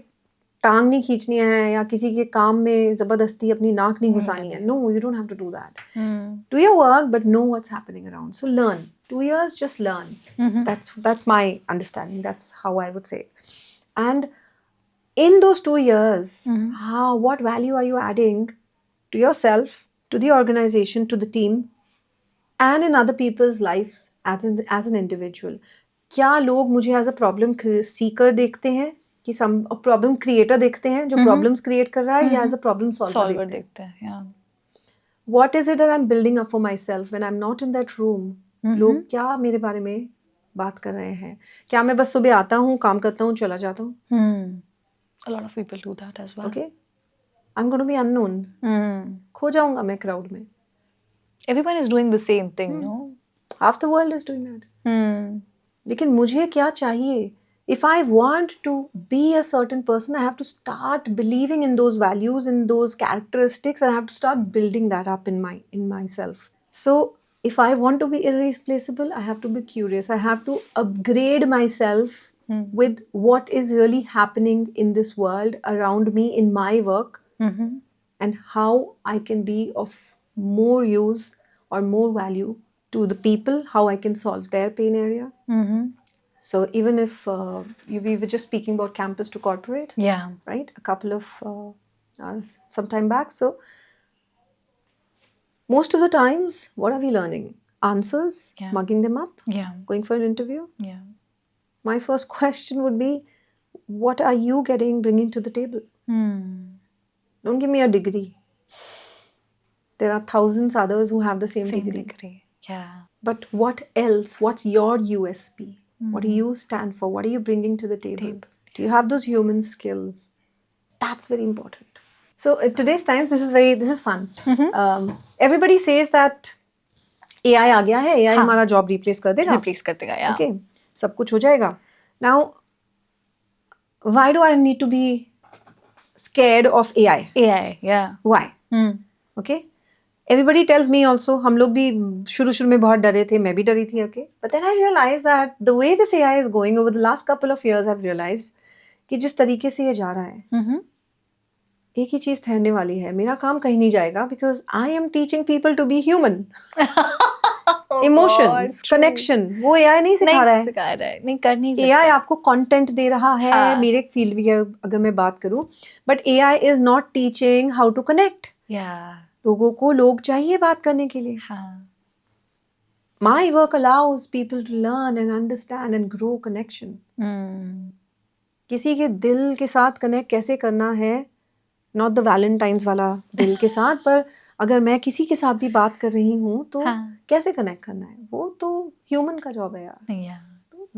टांग नहीं खींचनी है या किसी के काम में ज़बरदस्ती अपनी नाक नहीं घुसानी है. No, you don't have to do that. Do your work but know what's happening around. So learn. 2 years just learn. That's my understanding. That's how I would say. And in those 2 years, what value are you adding to yourself, to the organization, to the team, and in other people's lives as an individual? क्या लोग मुझे as a problem Sikar देखते हैं कि problem creator देखते हैं जो problems create कर रहा है, या एज अ प्रॉब्लम सॉल्वर देखते हैं?
Yeah.
What is it that I'm building up for myself when I'm not in that room? लोग क्या मेरे बारे में बात कर रहे हैं? क्या मैं बस सुबह आता हूँ, काम करता हूँ, चला जाता हूँ?
A lot of people do that as well.
Okay? I'm going to be unknown. खो जाऊंगा मैं क्राउड में.
Everyone is doing the same thing, no?
Half the world is doing that. लेकिन मुझे क्या चाहिए? If I want to be a certain person, I have to start believing in those values, in those characteristics, and I have to start building that up in myself. So if I want to be irreplaceable, I have to be curious. I have to upgrade myself with what is really happening in this world around me, in my work, and how I can be of more use or more value to the people, how I can solve their pain area. So even if we were just speaking about campus to corporate,
Yeah.
right? A couple of some time back. So most of the times, what are we learning? Answers,
Yeah.
mugging them up,
Yeah.
going for an interview.
Yeah.
My first question would be, what are you bringing to the table? Don't give me a degree. There are thousands others who have the same degree.
Yeah.
But what else? What's your USP? What do you stand for? What are you bringing to the table? Do you have those human skills? That's very important. So today's times, this is fun. Everybody says that AI आ गया है, AI हमारा job replace कर देगा.
Replace कर देगा, yeah.
Okay, सब कुछ हो जाएगा. Now, why do I need to be scared of AI?
AI, yeah.
Why? Okay. Everybody tells me also, हम लोग भी शुरू में बहुत डरे थे, मैं भी डरी थी, okay? But then I realized that the way this AI is going over the last couple of years, I've realized कि जिस तरीके से ये जा रहा है, एक ही चीज़ ठहरने वाली है, मेरा काम कहीं नहीं जाएगा, because I am teaching people to be human. Emotions, connection, वो AI नहीं सिखा रहा है.
नहीं कर नहीं सकता.
AI आपको content दे रहा है, मेरे एक फील्ड भी है अगर मैं बात करूँ, but AI is not teaching how to connect.
Yeah.
लोगों को लोग चाहिए बात करने के लिए. My work allows people to learn and understand and grow connection. किसी के दिल के साथ कनेक्ट कैसे करना है, not the Valentine's वाला दिल के साथ, पर अगर मैं किसी के साथ भी बात कर रही हूँ तो कैसे कनेक्ट करना है, वो तो ह्यूमन का जॉब है यार.
Yeah.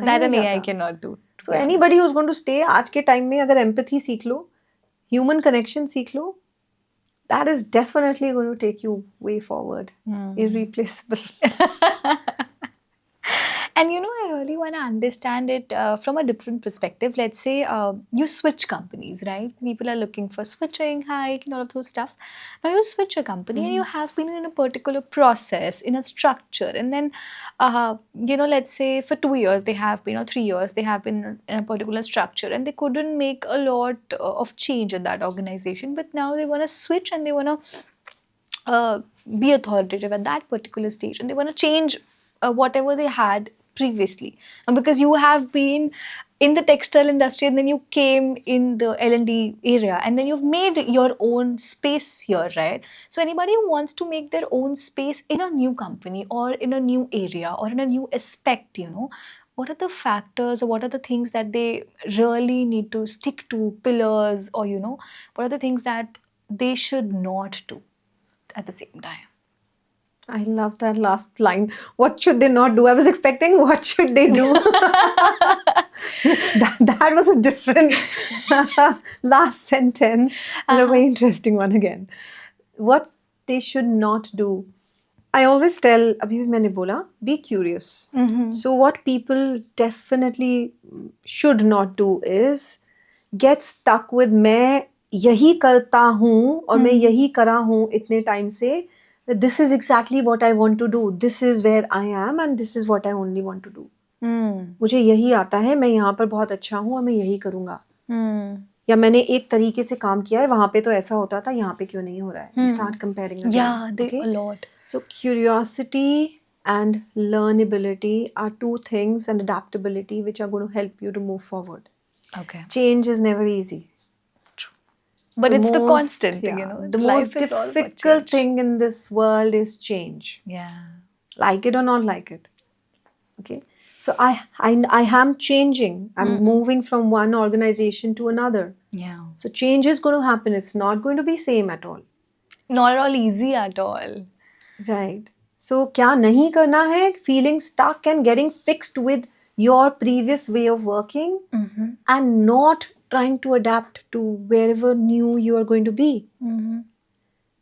That an AI cannot do.
So anybody who's going to stay, आज के time में अगर empathy सीख लो, human connection सीख लो, that is definitely going to take you way forward. Irreplaceable.
And you know, I really want to understand it from a different perspective. Let's say you switch companies, right? People are looking for switching, hike, and all of those stuffs. Now you switch a company and you have been in a particular process, in a structure, and then, you know, let's say for 2 years they have been, or 3 years they have been in a particular structure, and they couldn't make a lot of change in that organization. But now they want to switch and they want to be authoritative at that particular stage, and they want to change whatever they had previously. And because you have been in the textile industry and then you came in the L&D area and then you've made your own space here, right? So anybody who wants to make their own space in a new company or in a new area or in a new aspect, you know, what are the factors or what are the things that they really need to stick to, pillars, or, you know, what are the things that they should not do at the same time?
I love that last line. What should they not do? I was expecting what should they do? that was a different last sentence, but a very interesting one again. What they should not do. I always tell, abhi bhi maine bola, be curious. So what people definitely should not do is get stuck with मैं यही करता हूँ और मैं यही करा हूँ इतने टाइम से. This is exactly what I want to do. This is where I am and this is what I only want to do. मुझे यही आता है, मैं यहाँ पर बहुत अच्छा हूँ और मैं यही करूँगा. या मैंने एक तरीके से काम किया है, वहाँ पे तो ऐसा होता था, यहाँ पे क्यों नहीं हो रहा है? Start comparing again.
Yeah, a lot.
So curiosity and learnability are two things, and adaptability, which are going to help you to move forward.
Okay.
Change is never easy.
But it's the constant, you know.
The most difficult thing in this world is change.
Yeah.
Like it or not like it. Okay. So I am changing. I'm moving from one organization to another.
Yeah.
So change is going to happen. It's not going to be same at all.
Not at all easy at all.
Right. So क्या नहीं करना है? Feeling stuck and getting fixed with your previous way of working and not trying to adapt to wherever new you are going to be.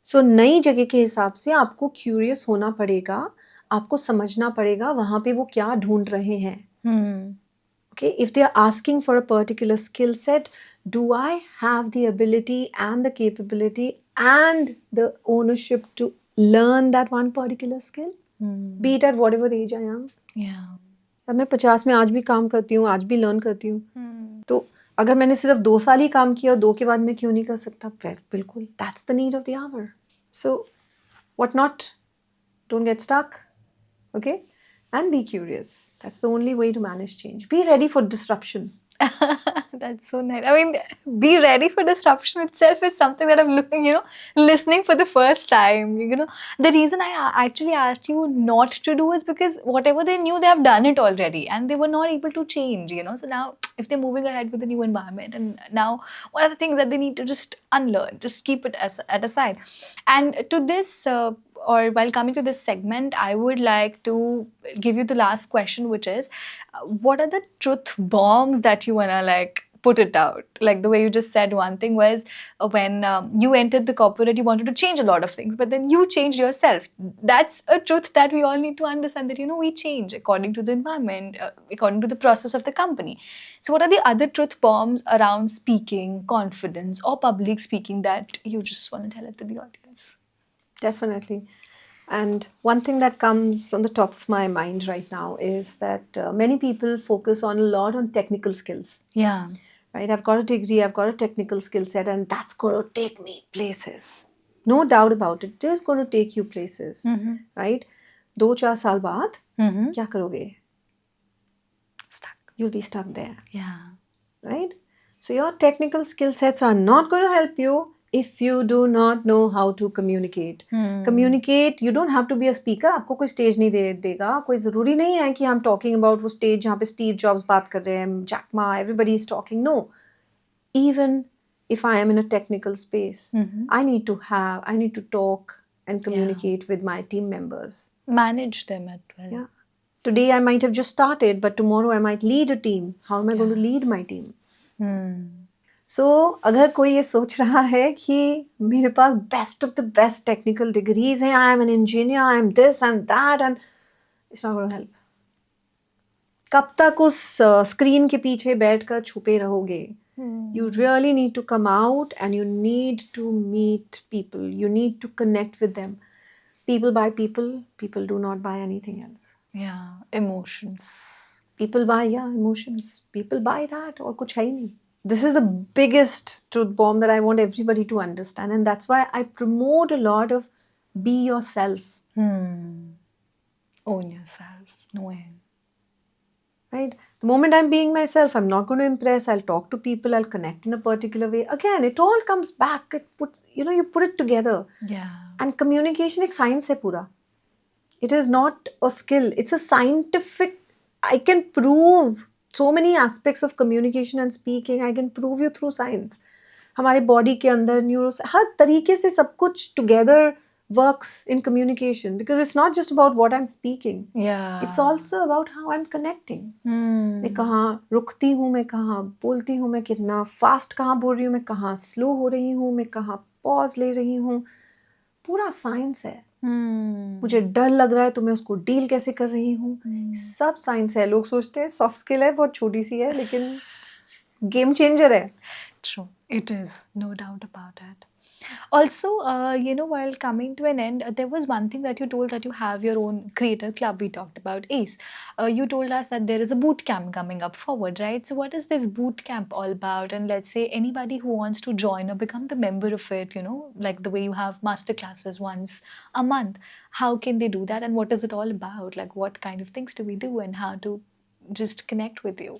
So नई जगह के हिसाब से आपको curious होना पड़ेगा, आपको समझना पड़ेगा वहाँ पे वो क्या ढूंढ रहे हैं. Okay, if they are asking for a particular skill set, do I have the ability and the capability and the ownership to learn that one particular skill? Be it at whatever age I am.
Yeah.
अब मैं 50 में आज भी काम करती हूँ, आज भी लर्न करती हूँ. तो अगर मैंने सिर्फ 2 साल ही काम किया और 2 के बाद मैं क्यों नहीं कर सकता? बिल्कुल. That's the need of the hour. So, what not? Don't get stuck. Okay? And be curious. That's the only way to manage change. Be ready for disruption.
That's so nice. I mean, be ready for disruption itself is something that I'm looking, you know, listening for the first time. You know, the reason I actually asked you not to do is because whatever they knew, they have done it already and they were not able to change, you know. So now, if they're moving ahead with a new environment, and now what are the things that they need to just unlearn, just keep it at aside. And to this, or while coming to this segment, I would like to give you the last question, which is, what are the truth bombs that you wanna like put it out? Like the way you just said, one thing was when you entered the corporate, you wanted to change a lot of things, but then you changed yourself. That's a truth that we all need to understand, that, you know, we change according to the environment, according to the process of the company. So what are the other truth bombs around speaking, confidence, or public speaking that you just want to tell it to the audience?
Definitely. And one thing that comes on the top of my mind right now is that many people focus on a lot on technical skills.
Yeah.
Right? I've got a degree, I've got a technical skill set, and that's going to take me places. No doubt about it. It is going to take you places. Right? 2-4 साल बाद क्या करोगे?
Stuck.
You'll be stuck there.
Yeah.
Right? So your technical skill sets are not going to help you if you do not know how to communicate. Communicate, you don't have to be a speaker. आपको कोई stage नहीं देगा. कोई ज़रूरी नहीं है कि हम talking about वो stage जहाँ पे Steve Jobs बात कर रहे हैं, Jack Ma, everybody is talking. No. Even if I am in a technical space, I need to talk and communicate with my team members.
Manage them as well.
Yeah. Today I might have just started, but tomorrow I might lead a team. How am I going to lead my team? So, अगर कोई ये सोच रहा है कि मेरे पास best of the best technical degrees हैं, I am an engineer, I am this, I am that, and it's not going to help. कब तक उस स्क्रीन के पीछे बैठकर छुपे रहोगे? You really need to come out and you need to meet people. You need to connect with them. People buy people. People do not buy anything else.
Yeah, emotions.
People buy, yeah, emotions. People buy that और कुछ है ही नहीं. This is the biggest truth bomb that I want everybody to understand, and that's why I promote a lot of be yourself.
Own yourself. Knowing.
Right? The moment I'm being myself, I'm not going to impress. I'll talk to people. I'll connect in a particular way. Again, it all comes back. You put it together.
Yeah.
And communication एक science है पूरा. It is not a skill. It's a scientific. I can prove so many aspects of communication and speaking. I can prove you through science. हमारे body के अंदर neuro हर तरीके से सब कुछ together works in communication, because it's not just about what I'm speaking.
Yeah.
It's also about how I'm connecting. मैं कहाँ रुकती हूँ, मैं कहाँ बोलती हूँ, मैं कितना फास्ट कहाँ बोल रही हूँ, मैं कहाँ स्लो हो रही हूँ, मैं कहाँ पॉज ले रही हूँ. पूरा साइंस है. मुझे डर लग रहा है तो मैं उसको डील कैसे कर रही हूँ. सब साइंस है. लोग सोचते हैं सॉफ्ट स्किल है, बहुत छोटी सी है, लेकिन गेम चेंजर है.
True, it is, no doubt about it. Also, while coming to an end, there was one thing that you told, that you have your own creator club. We talked about ACE. You told us that there is a boot camp coming up forward, right? So what is this boot camp all about? And let's say anybody who wants to join or become the member of it, like the way you have master classes once a month, how can they do that? And what is it all about? Like, what kind of things do we do, and how to just connect with you?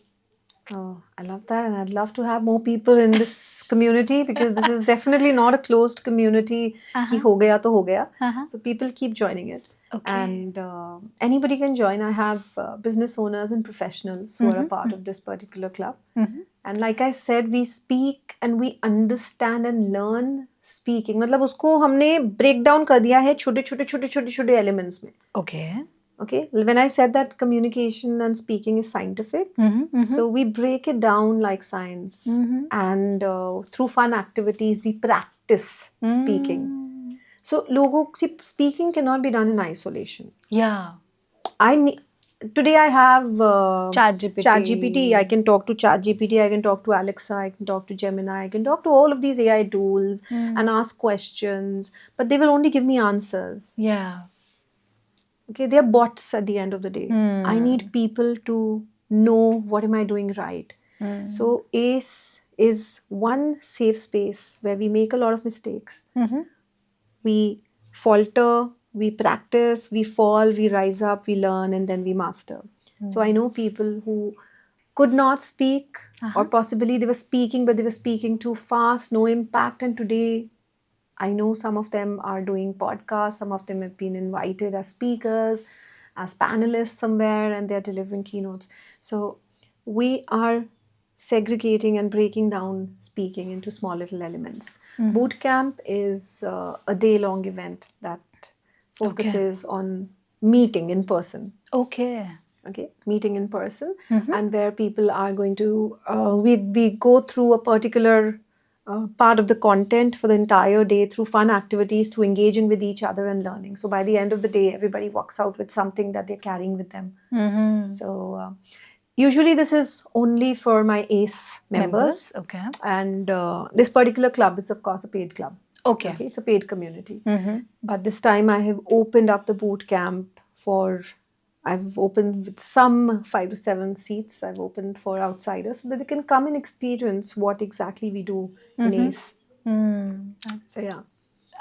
Oh, I love that, and I'd love to have more people in this community, because this is definitely not a closed community. कि हो गया तो हो गया. So people keep joining it.
Okay.
And anybody can join. I have business owners and professionals who are a part of this particular club. And like I said, we speak and we understand and learn speaking. मतलब उसको हमने break down कर दिया है छोटे छोटे elements में.
Okay.
Okay, when I said that communication and speaking is scientific, so we break it down like science, and through fun activities we practice speaking. So speaking cannot be done in isolation.
Yeah.
Today I have
ChatGPT.
I can talk to ChatGPT, I can talk to Alexa, I can talk to Gemini, I can talk to all of these AI tools and ask questions, but they will only give me answers.
Yeah.
Okay, they are bots at the end of the day. I need people to know what am I doing right. So ACE is one safe space where we make a lot of mistakes. We falter, we practice, we fall, we rise up, we learn, and then we master. So I know people who could not speak, or possibly they were speaking, but they were speaking too fast, no impact, and today I know some of them are doing podcasts, some of them have been invited as speakers, as panelists somewhere, and they're delivering keynotes. So we are segregating and breaking down speaking into small little elements. Bootcamp is a day-long event that focuses on meeting in person.
Okay.
Okay, meeting in person, and where people are going to, we go through a particular part of the content for the entire day through fun activities, through engaging with each other and learning. So by the end of the day, everybody walks out with something that they're carrying with them. So usually this is only for my ACE members.
Okay.
And this particular club is of course a paid club.
Okay.
It's a paid community. But this time I have opened up the boot camp I've opened with some 5 to 7 seats. I've opened for outsiders so that they can come and experience what exactly we do in ACE. So yeah.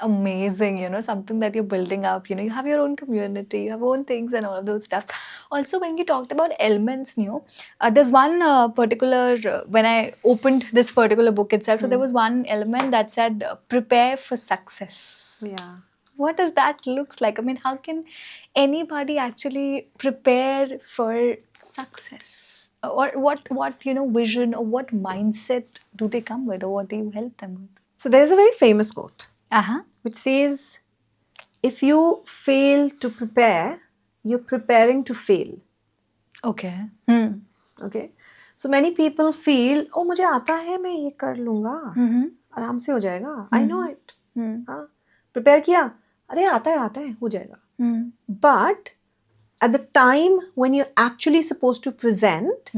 Amazing, something that you're building up. You have your own community, you have own things and all of those stuff. Also, when you talked about elements, there's one particular, when I opened this particular book itself, so there was one element that said, prepare for success.
Yeah.
What does that look like? I mean, how can anybody actually prepare for success? Or what vision or what mindset do they come with, or what do you help them with?
So there's a very famous quote which says, if you fail to prepare, you're preparing to fail.
Okay. Hmm.
Okay, so many people feel, oh मुझे आता है, मैं ये कर लूँगा, आराम से हो जाएगा, I know it. हाँ, प्रिपेयर किया, अरे आता है हो जाएगा. But at the time when you're actually supposed to present,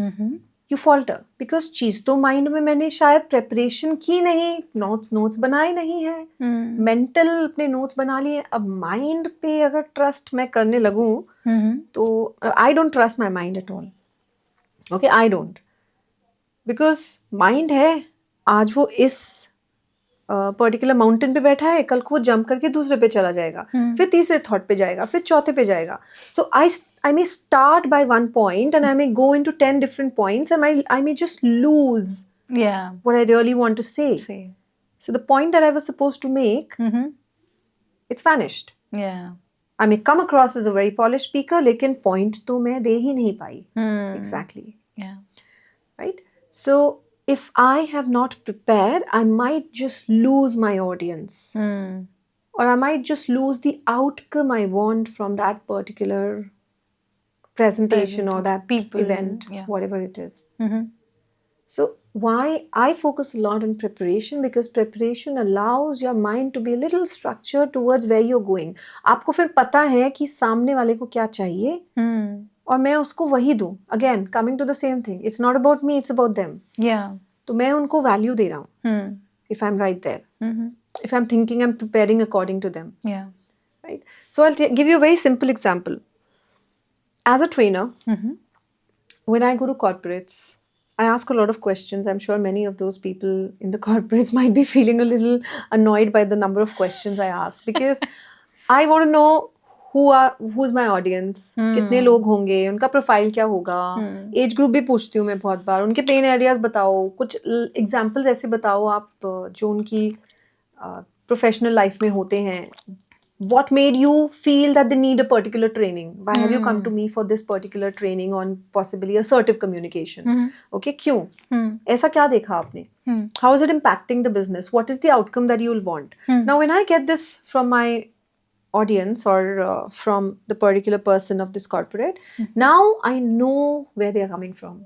you falter because चीज तो माइंड में मैंने शायद प्रेपरेशन की नहीं, नोट्स बनाए नहीं है, मेंटल अपने नोट्स बना लिए. अब माइंड पे अगर ट्रस्ट मैं करने लगूं तो I don't trust my mind at all. Okay, I don't, because mind है, आज वो इस पर्टिकुलर माउंटेन पे बैठा है, कल को वो जंप करके दूसरे पे चला जाएगा, फिर तीसरे थॉट पे जाएगा, फिर चौथे पे जाएगा. सो I may start by one point and I may go into 10 different points and I may just lose
Yeah.
what I really want to say.
See.
So the point that I was supposed to make, it's vanished.
Yeah.
I may come across as a very polished speaker, लेकिन point तो मैं दे ही नहीं पाई. Exactly.
Yeah.
Right? So if I have not prepared, I might just lose my audience. Or I might just lose the outcome I want from that particular presentation or that
people,
event,
yeah.
whatever it is. So why I focus a lot on preparation, because preparation allows your mind to be a little structured towards where you're going. आपको फिर पता है कि सामने वाले को क्या चाहिए और मैं उसको वही दूं. Again, coming to the same thing. It's not about me, it's about them.
Yeah.
तो मैं उनको value दे रहा हूँ. If I'm right there. If I'm thinking, I'm preparing according to them.
Yeah.
Right? So I'll give you a very simple example. As a trainer, when I go to corporates, I ask a lot of questions. I'm sure many of those people in the corporates might be feeling a little annoyed by the number of questions I ask, because I want to know who's my audience, कितने लोग होंगे, उनका profile क्या होगा, age group भी पूछती हूँ मैं बहुत बार, उनके पेन एरियाज बताओ, कुछ एग्जाम्पल्स ऐसे बताओ आप जो उनकी प्रोफेशनल लाइफ में होते हैं. What made you feel that they need a particular training? Why have you come to me for this particular training on possibly assertive communication? Okay, क्यों? ऐसा क्या देखा आपने? How is it impacting the business? What is the outcome that you will want? Now, when I get this from my audience or from the particular person of this corporate, now I know where they are coming from.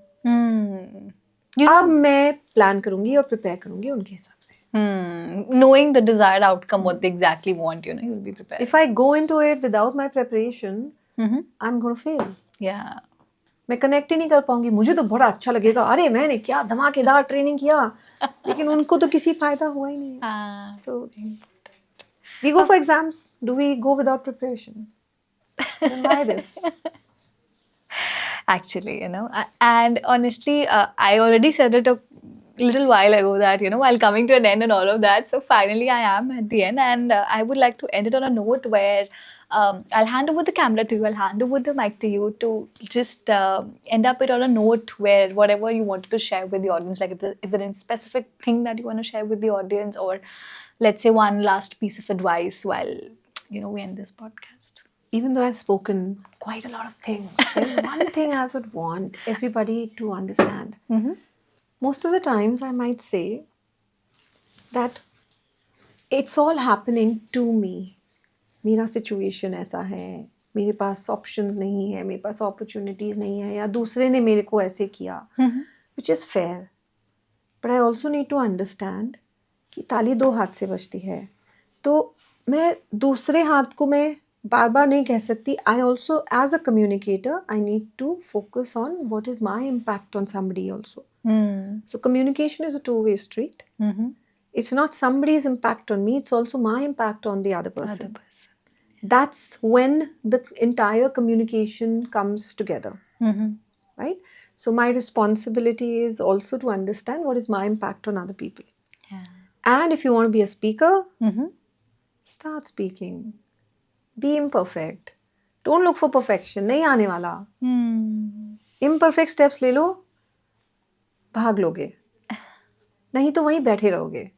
अब मैं plan करूंगी और prepare करूंगी उनके हिसाब से.
Knowing the desired outcome, what they exactly want, you'll be prepared.
If I go into it without my preparation, I'm going to fail.
Yeah.
मैं connect ही नहीं कर पाऊंगी. मुझे तो बड़ा अच्छा लगेगा, अरे मैंने क्या धमाकेदार ट्रेनिंग किया, लेकिन उनको तो किसी फायदा हुआ ही नहीं. So we go for exams. Do we go without preparation? Then why this?
Actually, and honestly, I already said it a little while ago that, while coming to an end and all of that, so finally I am at the end, and I would like to end it on a note where I'll hand over the camera to you, I'll hand over the mic to you to just end up it on a note where whatever you wanted to share with the audience, like is there any specific thing that you want to share with the audience, or let's say one last piece of advice while, we end this podcast.
Even though I've spoken quite a lot of things, there's one thing I would want everybody to understand. Most of the times I might say that it's all happening to me. मेरा situation ऐसा है, मेरे पास options नहीं है, मेरे पास opportunities नहीं है, या दूसरे ने मेरे को ऐसे किया, which is fair. But I also need to understand कि ताली दो हाथ से बजती है. तो मैं दूसरे हाथ को मैं बार बार नहीं कह सकती. I also, as a communicator, I need to focus on what is my impact on somebody also. So communication is a two-way street. It's not somebody's impact on me, it's also my impact on the other person. That's when the entire communication comes together. Right? So my responsibility is also to understand what is my impact on other people.
Yeah.
And if you want to be a speaker, start speaking. Be imperfect. Don't look for perfection. नहीं आने वाला. Imperfect steps ले लो, भाग लोगे. नहीं तो वहीं बैठे रहोगे.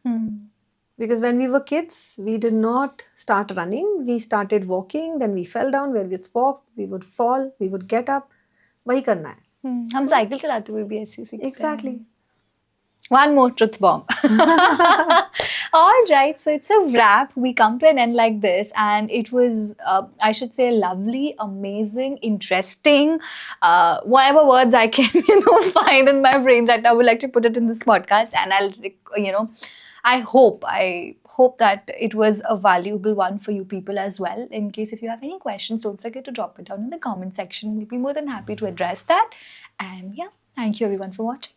Because when we were kids, we did not start running. We started walking, then we fell down. When we walked, we would fall, we would get up. वही करना है.
हम साइकिल चलाते हुए भी ऐसे सीखते हैं.
Exactly.
One more truth bomb. All right, so it's a wrap. We come to an end like this, and it was, I should say, lovely, amazing, interesting. Whatever words I can, find in my brain, that I would like to put it in this podcast, and I hope that it was a valuable one for you people as well. In case if you have any questions, don't forget to drop it down in the comment section. We'll be more than happy to address that. And yeah, thank you everyone for watching.